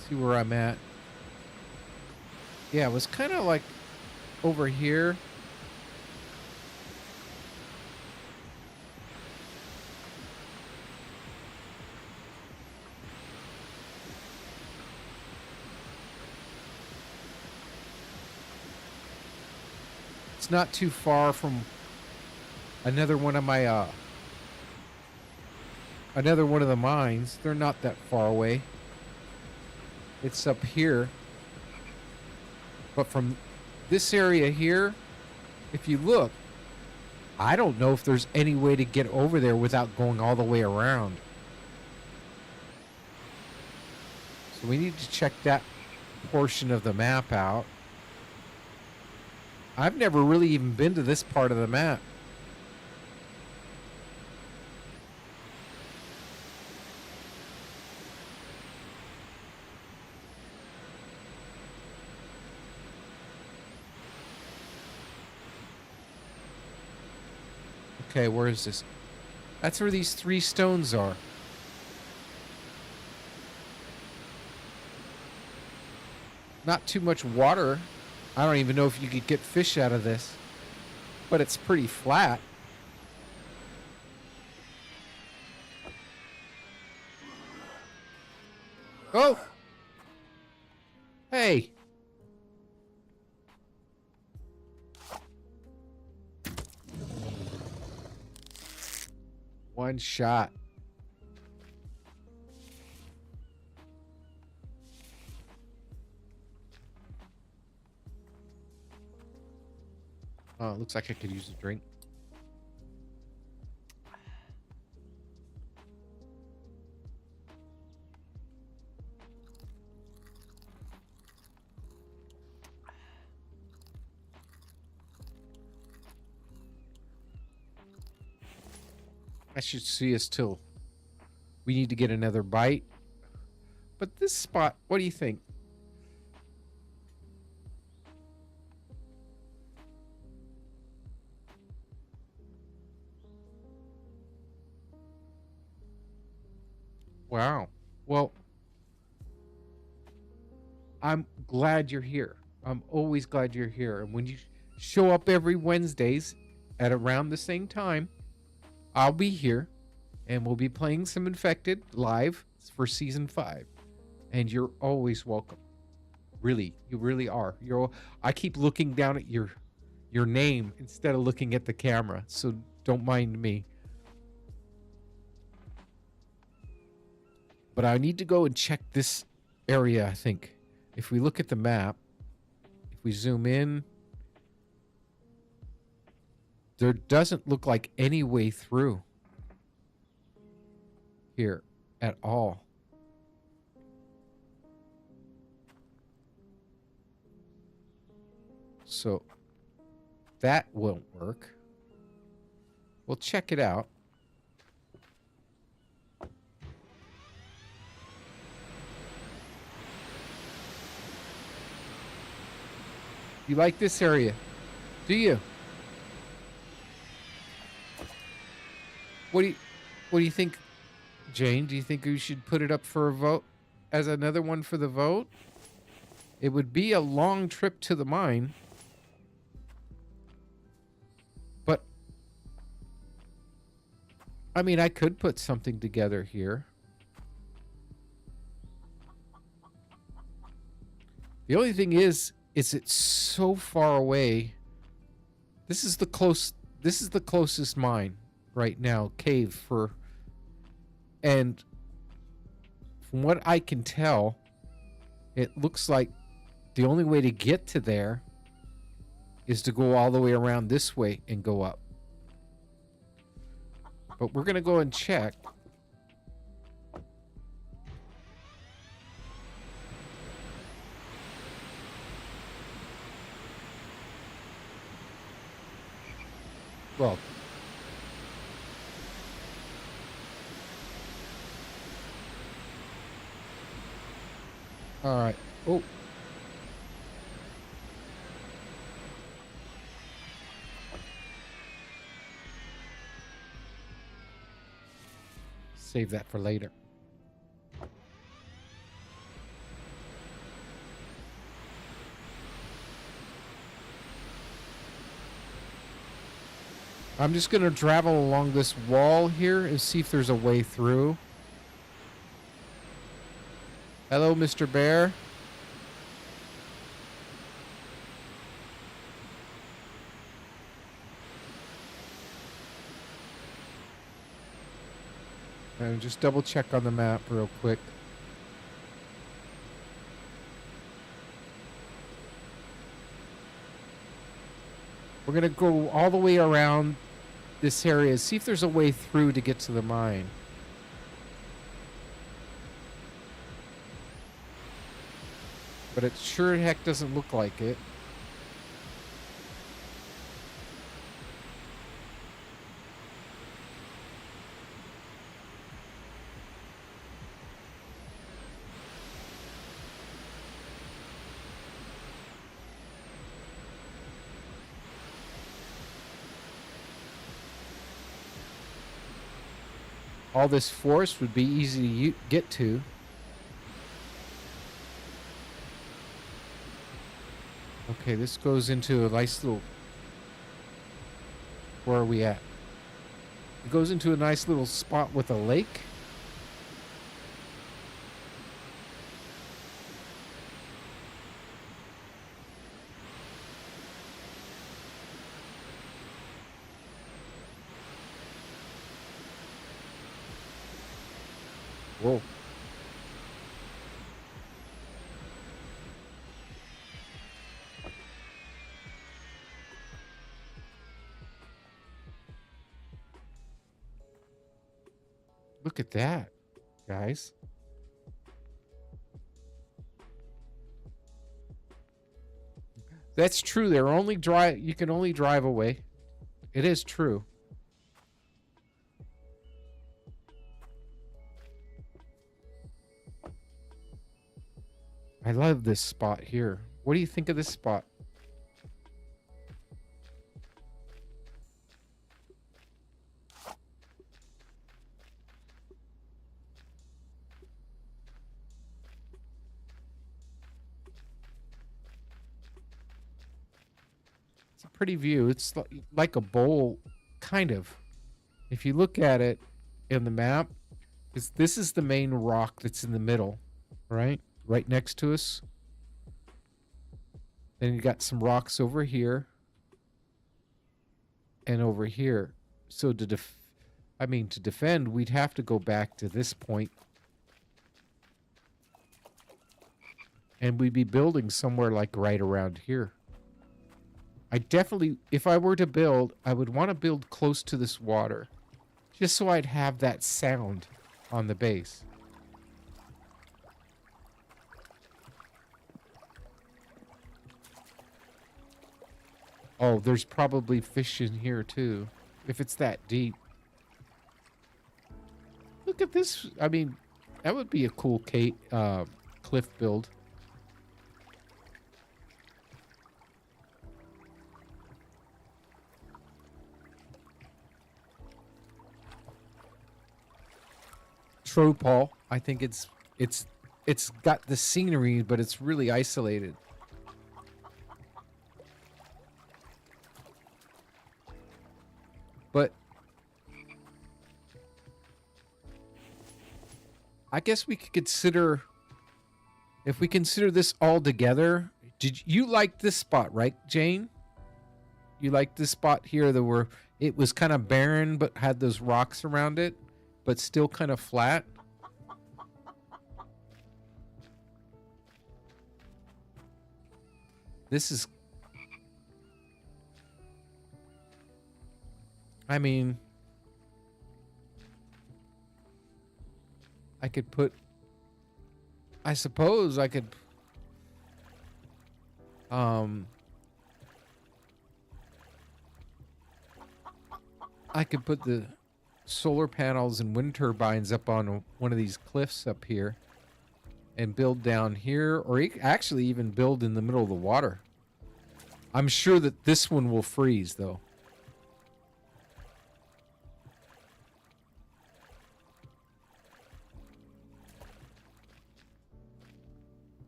see where I'm at. Yeah, it was kind of like over here. It's not too far from another one of my another one of the mines. They're not that far away. It's up here. But from this area here, if you look, I don't know if there's any way to get over there without going all the way around. So we need to check that portion of the map out. I've never really even been to this part of the map. Okay, where is this? That's where these 3 stones are. Not too much water. I don't even know if you could get fish out of this. But it's pretty flat. Oh! Hey! One shot. Oh, it looks like I could use a drink. I should see us till we need to get another bite. But this spot, what do you think? Wow. Well, I'm glad you're here. I'm always glad you're here. And when you show up every Wednesdays at around the same time, I'll be here and we'll be playing some Infected live for season 5. And you're always welcome. Really, you really are. I keep looking down at your name instead of looking at the camera, so don't mind me. But I need to go and check this area, I think. If we look at the map, if we zoom in, there doesn't look like any way through here at all. So that won't work. We'll check it out. You like this area, do you? What do you think, Jane? Do you think we should put it up for a vote as another one for the vote? It would be a long trip to the mine. But I mean, I could put something together here. The only thing is it's so far away. This is the closest mine right now, cave for, and from what I can tell, it looks like the only way to get to there is to go all the way around this way and go up. But we're gonna go and check. Well, all right. Oh. Save that for later. I'm just going to travel along this wall here and see if there's a way through. Hello, Mr. Bear. And just double check on the map real quick. We're going to go all the way around this area. See if there's a way through to get to the mine. But it sure heck doesn't look like it. All this forest would be easy to get to. Okay, this goes into a nice little... Where are we at? It goes into a nice little spot with a lake. Whoa. Look at that, guys. That's true. They're only drive. You can only drive away. It is true. I love this spot here. What do you think of this spot? It's a pretty view. It's like a bowl, kind of. If you look at it in the map, this is the main rock that's in the middle, right? Right next to us. Then you got some rocks over here and over here. So to defend, we'd have to go back to this point. And we'd be building somewhere like right around here. I definitely, if I were to build, I would want to build close to this water. Just so I'd have that sound on the base. Oh, there's probably fish in here too, if it's that deep. Look at this. I mean, that would be a cool cliff build. True, Paul. I think it's got the scenery, but it's really isolated. But I guess we could consider, if we consider this all together. Did you like this spot, right, Jane? You like this spot here it was kind of barren but had those rocks around it, but still kind of flat. This is, I mean, I could put, I suppose I could, I could put the solar panels and wind turbines up on one of these cliffs up here and build down here, or actually even build in the middle of the water. I'm sure that this one will freeze though.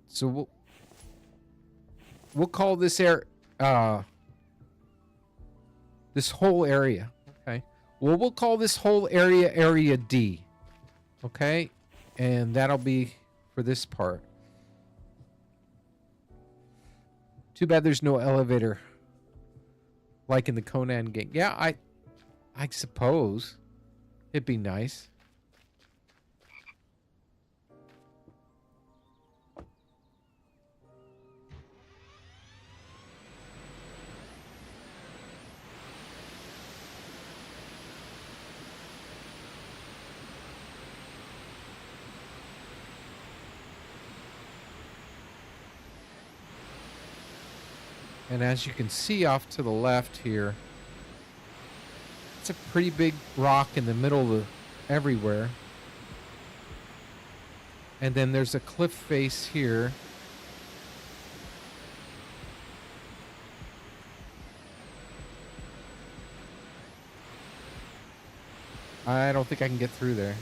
So we'll call this this whole area. Okay. Well, we'll call this whole area Area D. Okay? And that'll be for this part. Too bad there's no elevator like in the Conan game. Yeah, I suppose it'd be nice. And as you can see off to the left here, it's a pretty big rock in the middle of everywhere. And then there's a cliff face here. I don't think I can get through there.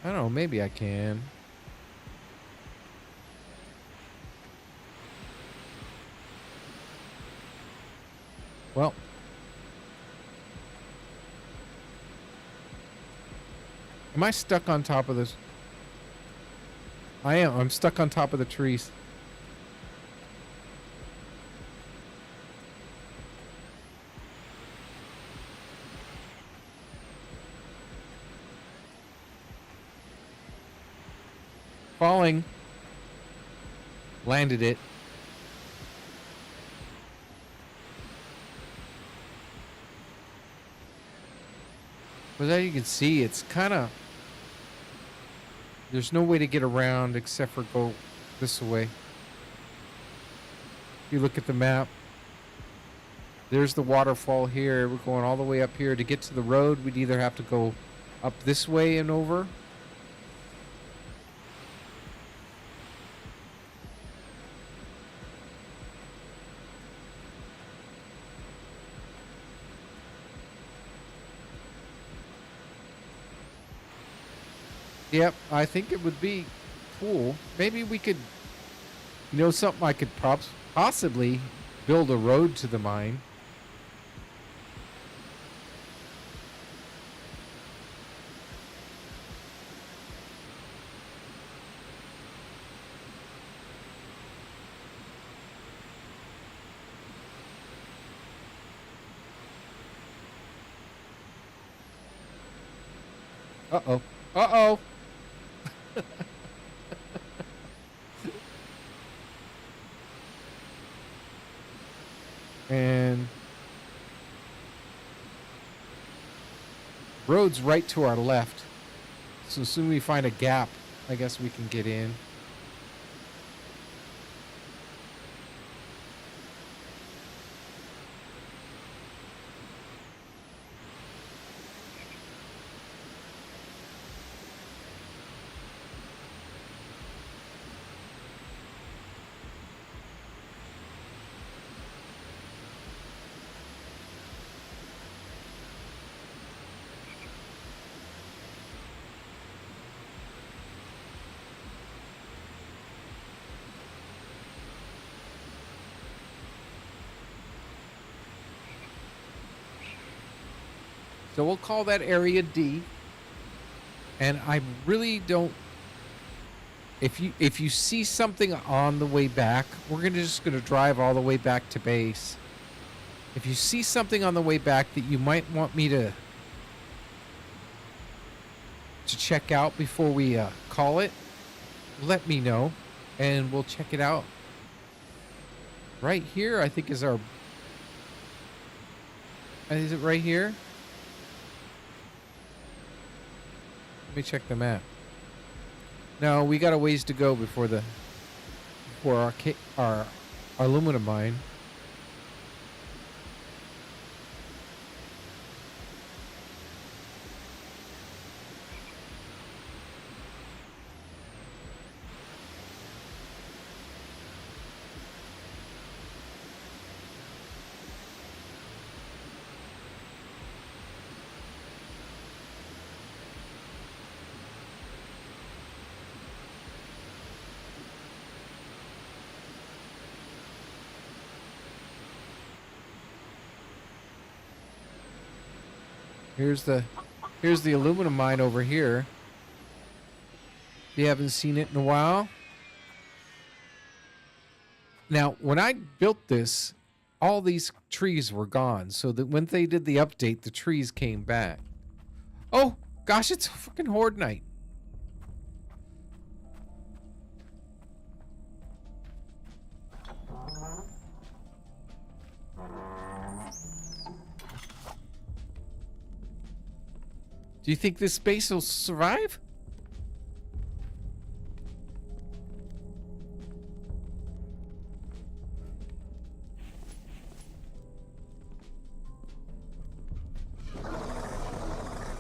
I don't know, maybe I can. Well, am I stuck on top of this? I am. I'm stuck on top of the trees. Falling. Landed it. But as you can see, it's kind of... There's no way to get around except for go this way. If you look at the map, there's the waterfall here. We're going all the way up here. To get to the road, we'd either have to go up this way and over. Yep, I think it would be cool. Maybe we could, you know, something I could possibly build a road to the mine. Uh-oh. Uh-oh. And road's right to our left. So as soon as we find a gap, I guess we can get in. So we'll call that area D. And I really don't... If you see something on the way back, we're just gonna drive all the way back to base. If you see something on the way back that you might want me to check out before we call it, let me know, and we'll check it out. Right here, I think is our... Is it right here? Let me check the map. No, we got a ways to go before our aluminum mine. Here's the aluminum mine over here. If you haven't seen it in a while. Now, when I built this, all these trees were gone. So that when they did the update, the trees came back. Oh, gosh, it's freaking Horde Night. Do you think this base will survive?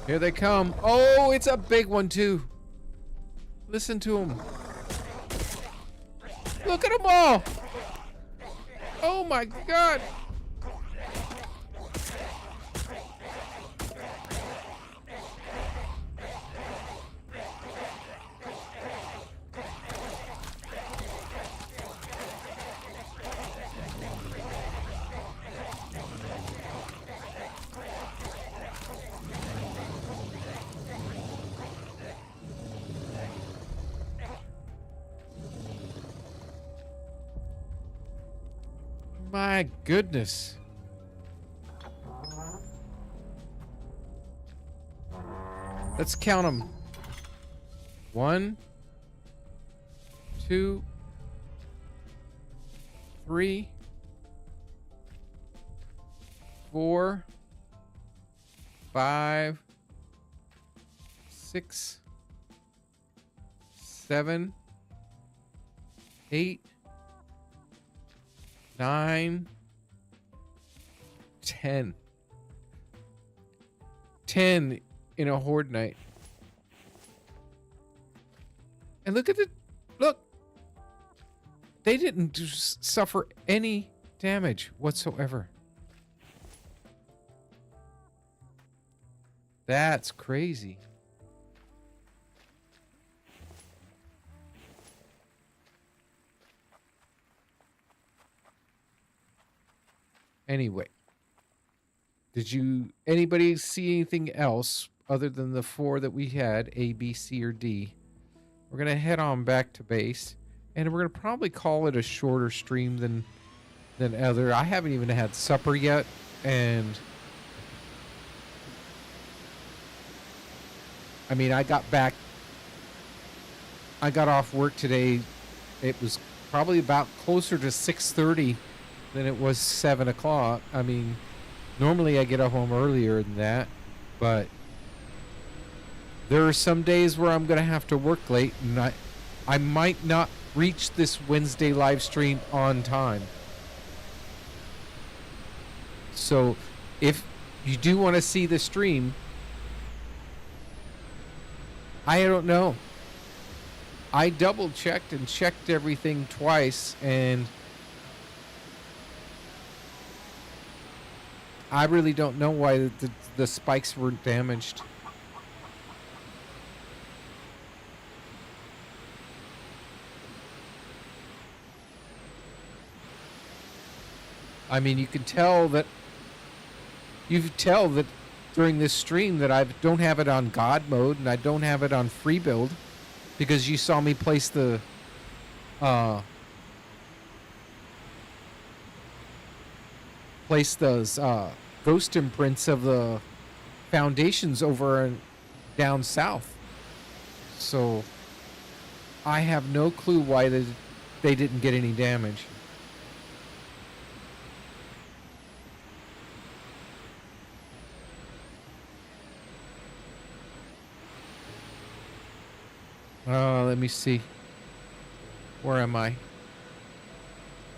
Here they come. Oh, it's a big one too. Listen to them. Look at them all. Oh my God. My goodness. Let's count them. 1, 2, 3, 4, 5, 6, 7, 8, 9, 10. 10 in a horde night. And look at the look. They didn't suffer any damage whatsoever. That's crazy. Anyway, anybody see anything else other than the 4 that we had, A, B, C, or D? We're going to head on back to base, and we're going to probably call it a shorter stream than other. I haven't even had supper yet, and I mean, I got off work today. It was probably about closer to 6:30 than it was 7 o'clock. I mean, normally I get home earlier than that, but there are some days where I'm going to have to work late, and I might not reach this Wednesday live stream on time. So if you do want to see the stream, I don't know. I double checked and checked everything twice, and I really don't know why the spikes weren't damaged. I mean, you can tell that during this stream that I don't have it on God mode and I don't have it on free build, because you saw me place the those ghost imprints of the foundations over and down south. So I have no clue why they didn't get any damage. Let me see. Where am I?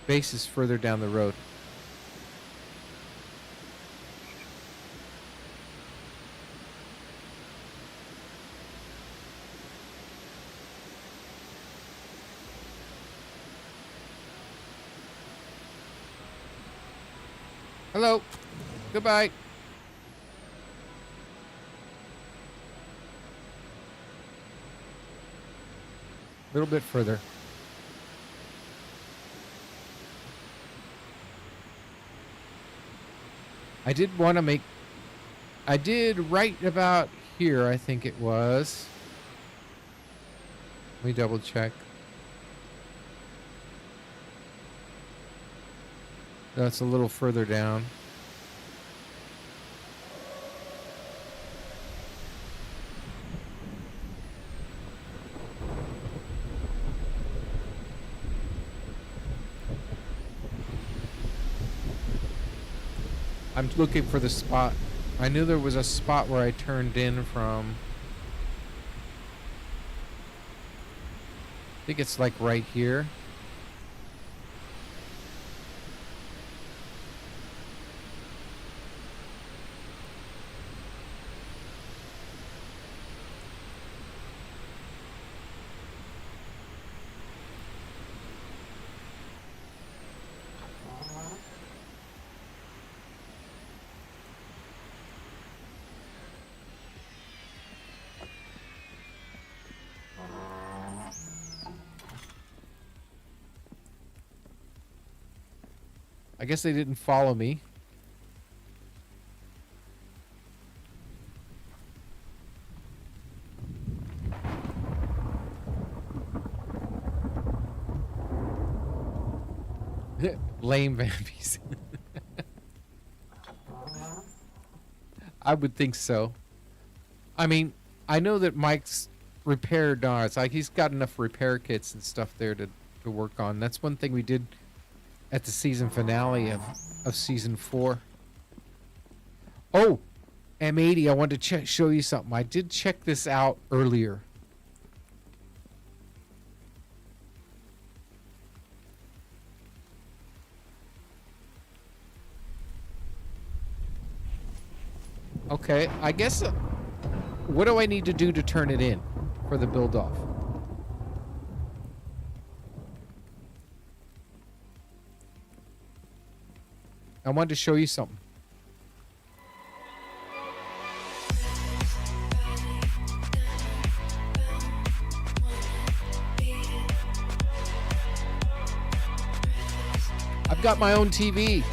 Base is further down the road. Hello. Goodbye. A little bit further. I did right about here, I think it was. Let me double check. That's a little further down. I'm looking for the spot. I knew there was a spot where I turned in from. I think it's like right here. I guess they didn't follow me. Lame Vambies. I would think so. I mean, I know that Mike's repaired. It's like he's got enough repair kits and stuff there to work on. That's one thing we did at the season finale of season 4. Oh, M80, I wanted to show you something. I did check this out earlier. Okay, I guess, what do I need to do to turn it in for the build off? I wanted to show you something. I've got my own TV.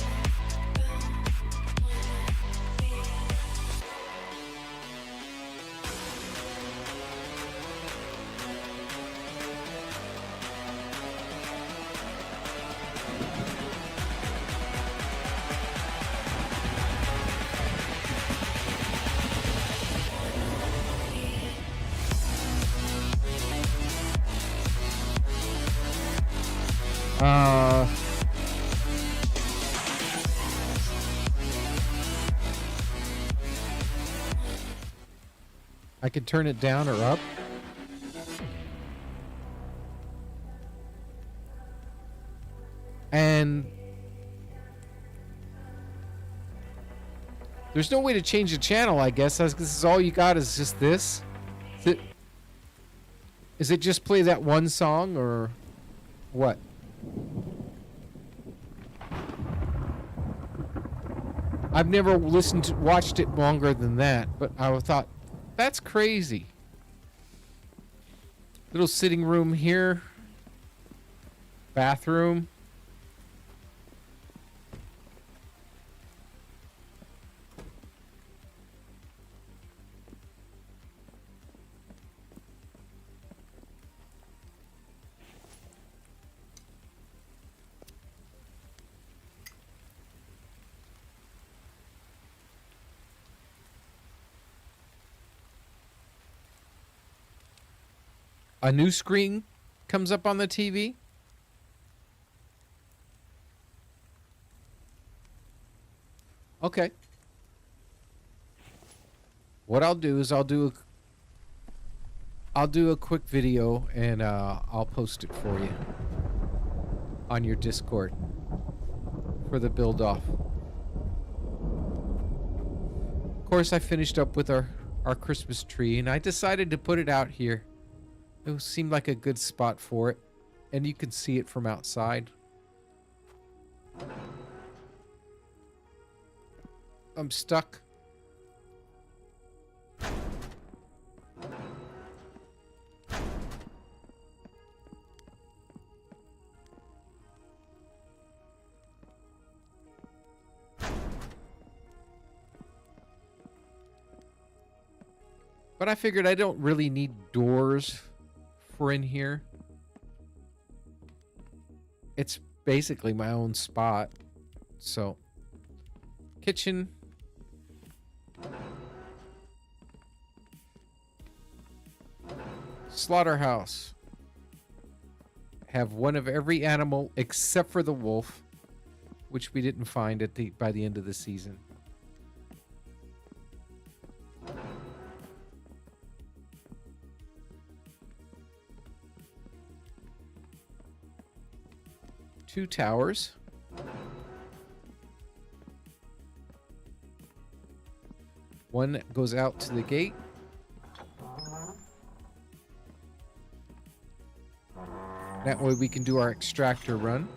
I could turn it down or up. And there's no way to change the channel, I guess. This is all you got is just this. Is it just play that one song or what? I've never watched it longer than that, but I thought, that's crazy. Little sitting room here. Bathroom. A new screen comes up on the TV. Okay. What I'll do is I'll do a quick video and I'll post it for you on your Discord for the build off. Of course, I finished up with our Christmas tree and I decided to put it out here. It seemed like a good spot for it, and you can see it from outside. I'm stuck. But I figured I don't really need doors for in here. It's basically my own spot. So, kitchen. Slaughterhouse. Have one of every animal except for the wolf, which we didn't find by the end of the season. Two towers. One goes out to the gate. That way we can do our extractor run.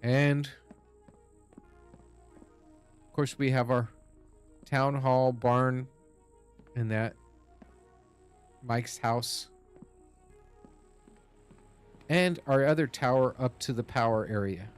And course, we have our town hall, barn, and that. Mike's house. And our other tower up to the power area.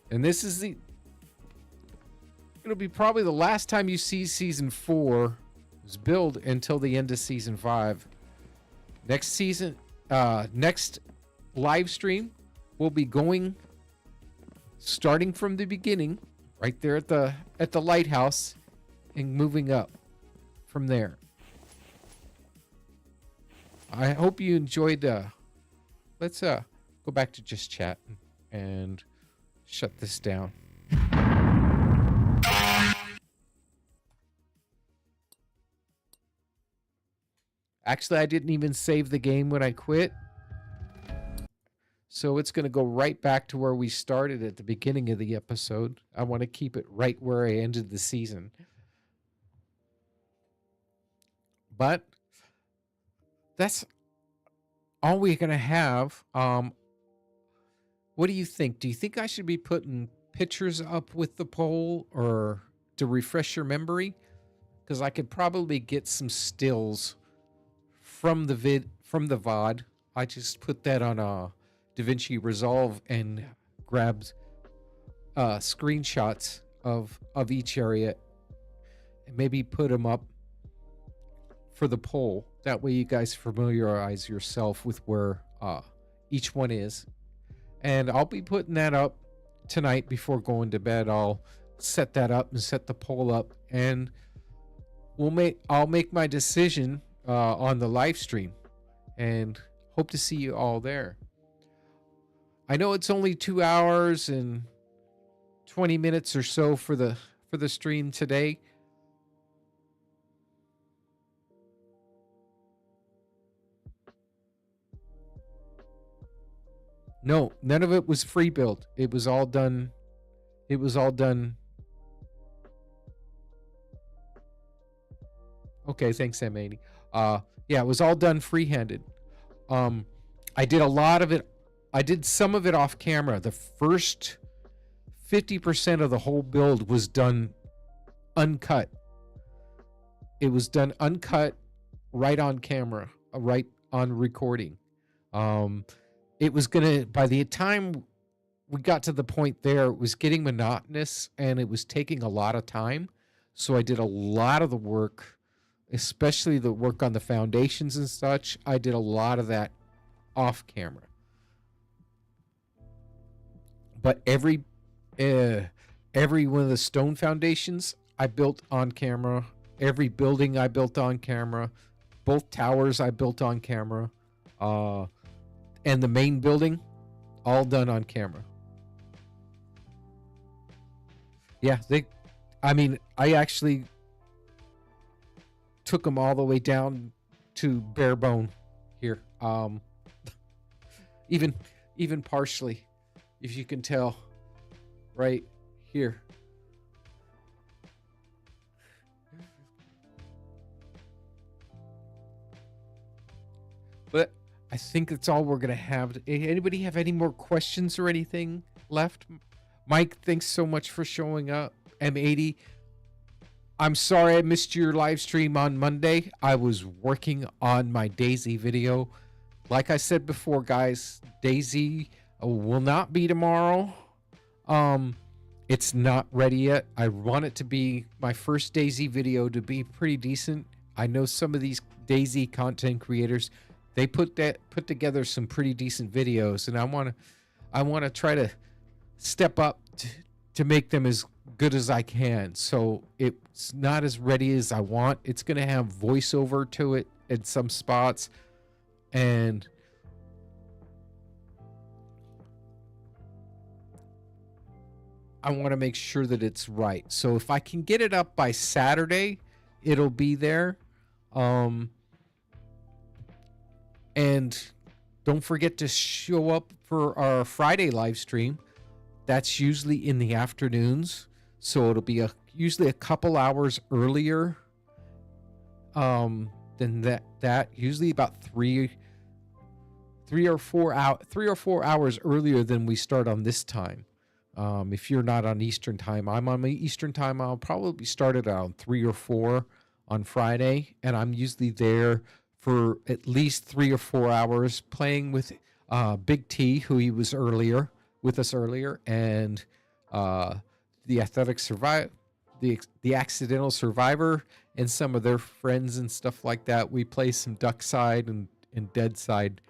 And this is it'll be probably the last time you see season 4's build until the end of season 5. Next season, next live stream, we'll be starting from the beginning, right there at the lighthouse, and moving up from there. I hope you enjoyed. Let's go back to just chat and shut this down. Actually, I didn't even save the game when I quit. So it's going to go right back to where we started at the beginning of the episode. I want to keep it right where I ended the season. But that's all we're going to have. What do you think? Do you think I should be putting pictures up with the poll or to refresh your memory? Because I could probably get some stills from the VOD. I just put that on DaVinci Resolve and grabbed screenshots of each area and maybe put them up for the poll. That way you guys familiarize yourself with where each one is. And I'll be putting that up tonight before going to bed. I'll set that up and set the poll up, and I'll make my decision on the live stream, and hope to see you all there. I know it's only 2 hours and 20 minutes or so for the stream today. No, none of it was free build. It was all done. Okay, thanks, M80. Yeah, it was all done free-handed. I did a lot of it. I did some of it off camera. The first 50% of the whole build was done uncut. It was done uncut, right on camera, right on recording. It was by the time we got to the point there, it was getting monotonous and it was taking a lot of time. So I did a lot of the work, especially the work on the foundations and such. I did a lot of that off camera. But every one of the stone foundations I built on camera. Every building I built on camera. Both towers I built on camera. And the main building, all done on camera. Yeah, I actually took them all the way down to bare bone here. Even partially, if you can tell, right here. But I think that's all we're going to have. Anybody have any more questions or anything left? Mike, thanks so much for showing up. M80, I'm sorry I missed your live stream on Monday. I was working on my Daisy video. Like I said before, guys, Daisy will not be tomorrow. It's not ready yet. I want it to be my first Daisy video to be pretty decent. I know some of these Daisy content creators, they put together some pretty decent videos, and I want to try to step up to make them as good as I can. So it's not as ready as I want. It's going to have voiceover to it in some spots, and I want to make sure that it's right. So if I can get it up by Saturday, it'll be there. And don't forget to show up for our Friday live stream. That's usually in the afternoons, so it'll be usually a couple hours earlier than that. Usually about 3 or 4 hours earlier than we start on this time. If you're not on Eastern time, I'm on Eastern time. I'll probably start at around 3 or 4 on Friday, and I'm usually there for at least 3 or 4 hours playing with Big T, who he was with us earlier, and the athletic survivor, the accidental survivor, and some of their friends and stuff like that. We play some duck side and dead side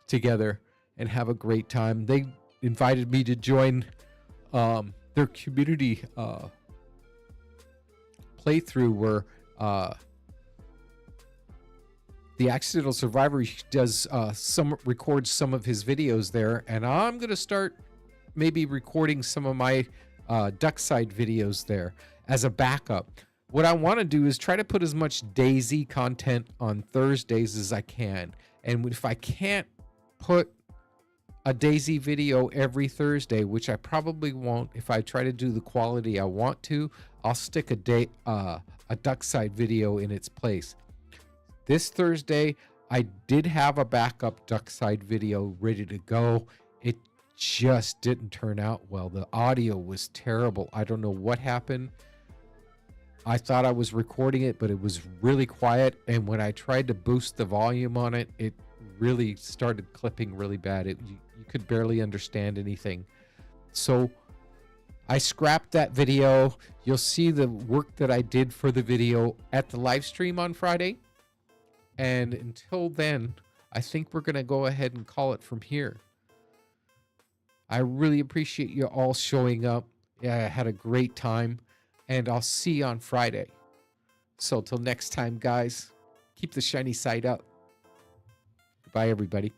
together and have a great time. They invited me to join their community playthrough where the accidental survivor does records some of his videos there, and I'm gonna start maybe recording some of my duck side videos there as a backup. What I want to do is try to put as much Daisy content on Thursdays as I can, and if I can't put a Daisy video every Thursday, which I probably won't if I try to do the quality I want to, I'll stick a duck side video in its place. This Thursday, I did have a backup duck side video ready to go. It just didn't turn out well. The audio was terrible. I don't know what happened. I thought I was recording it, but it was really quiet. And when I tried to boost the volume on it, it really started clipping really bad. You could barely understand anything. So I scrapped that video. You'll see the work that I did for the video at the live stream on Friday. And until then, I think we're going to go ahead and call it from here. I really appreciate you all showing up. Yeah, I had a great time. And I'll see you on Friday. So till next time, guys, keep the shiny side up. Goodbye, everybody.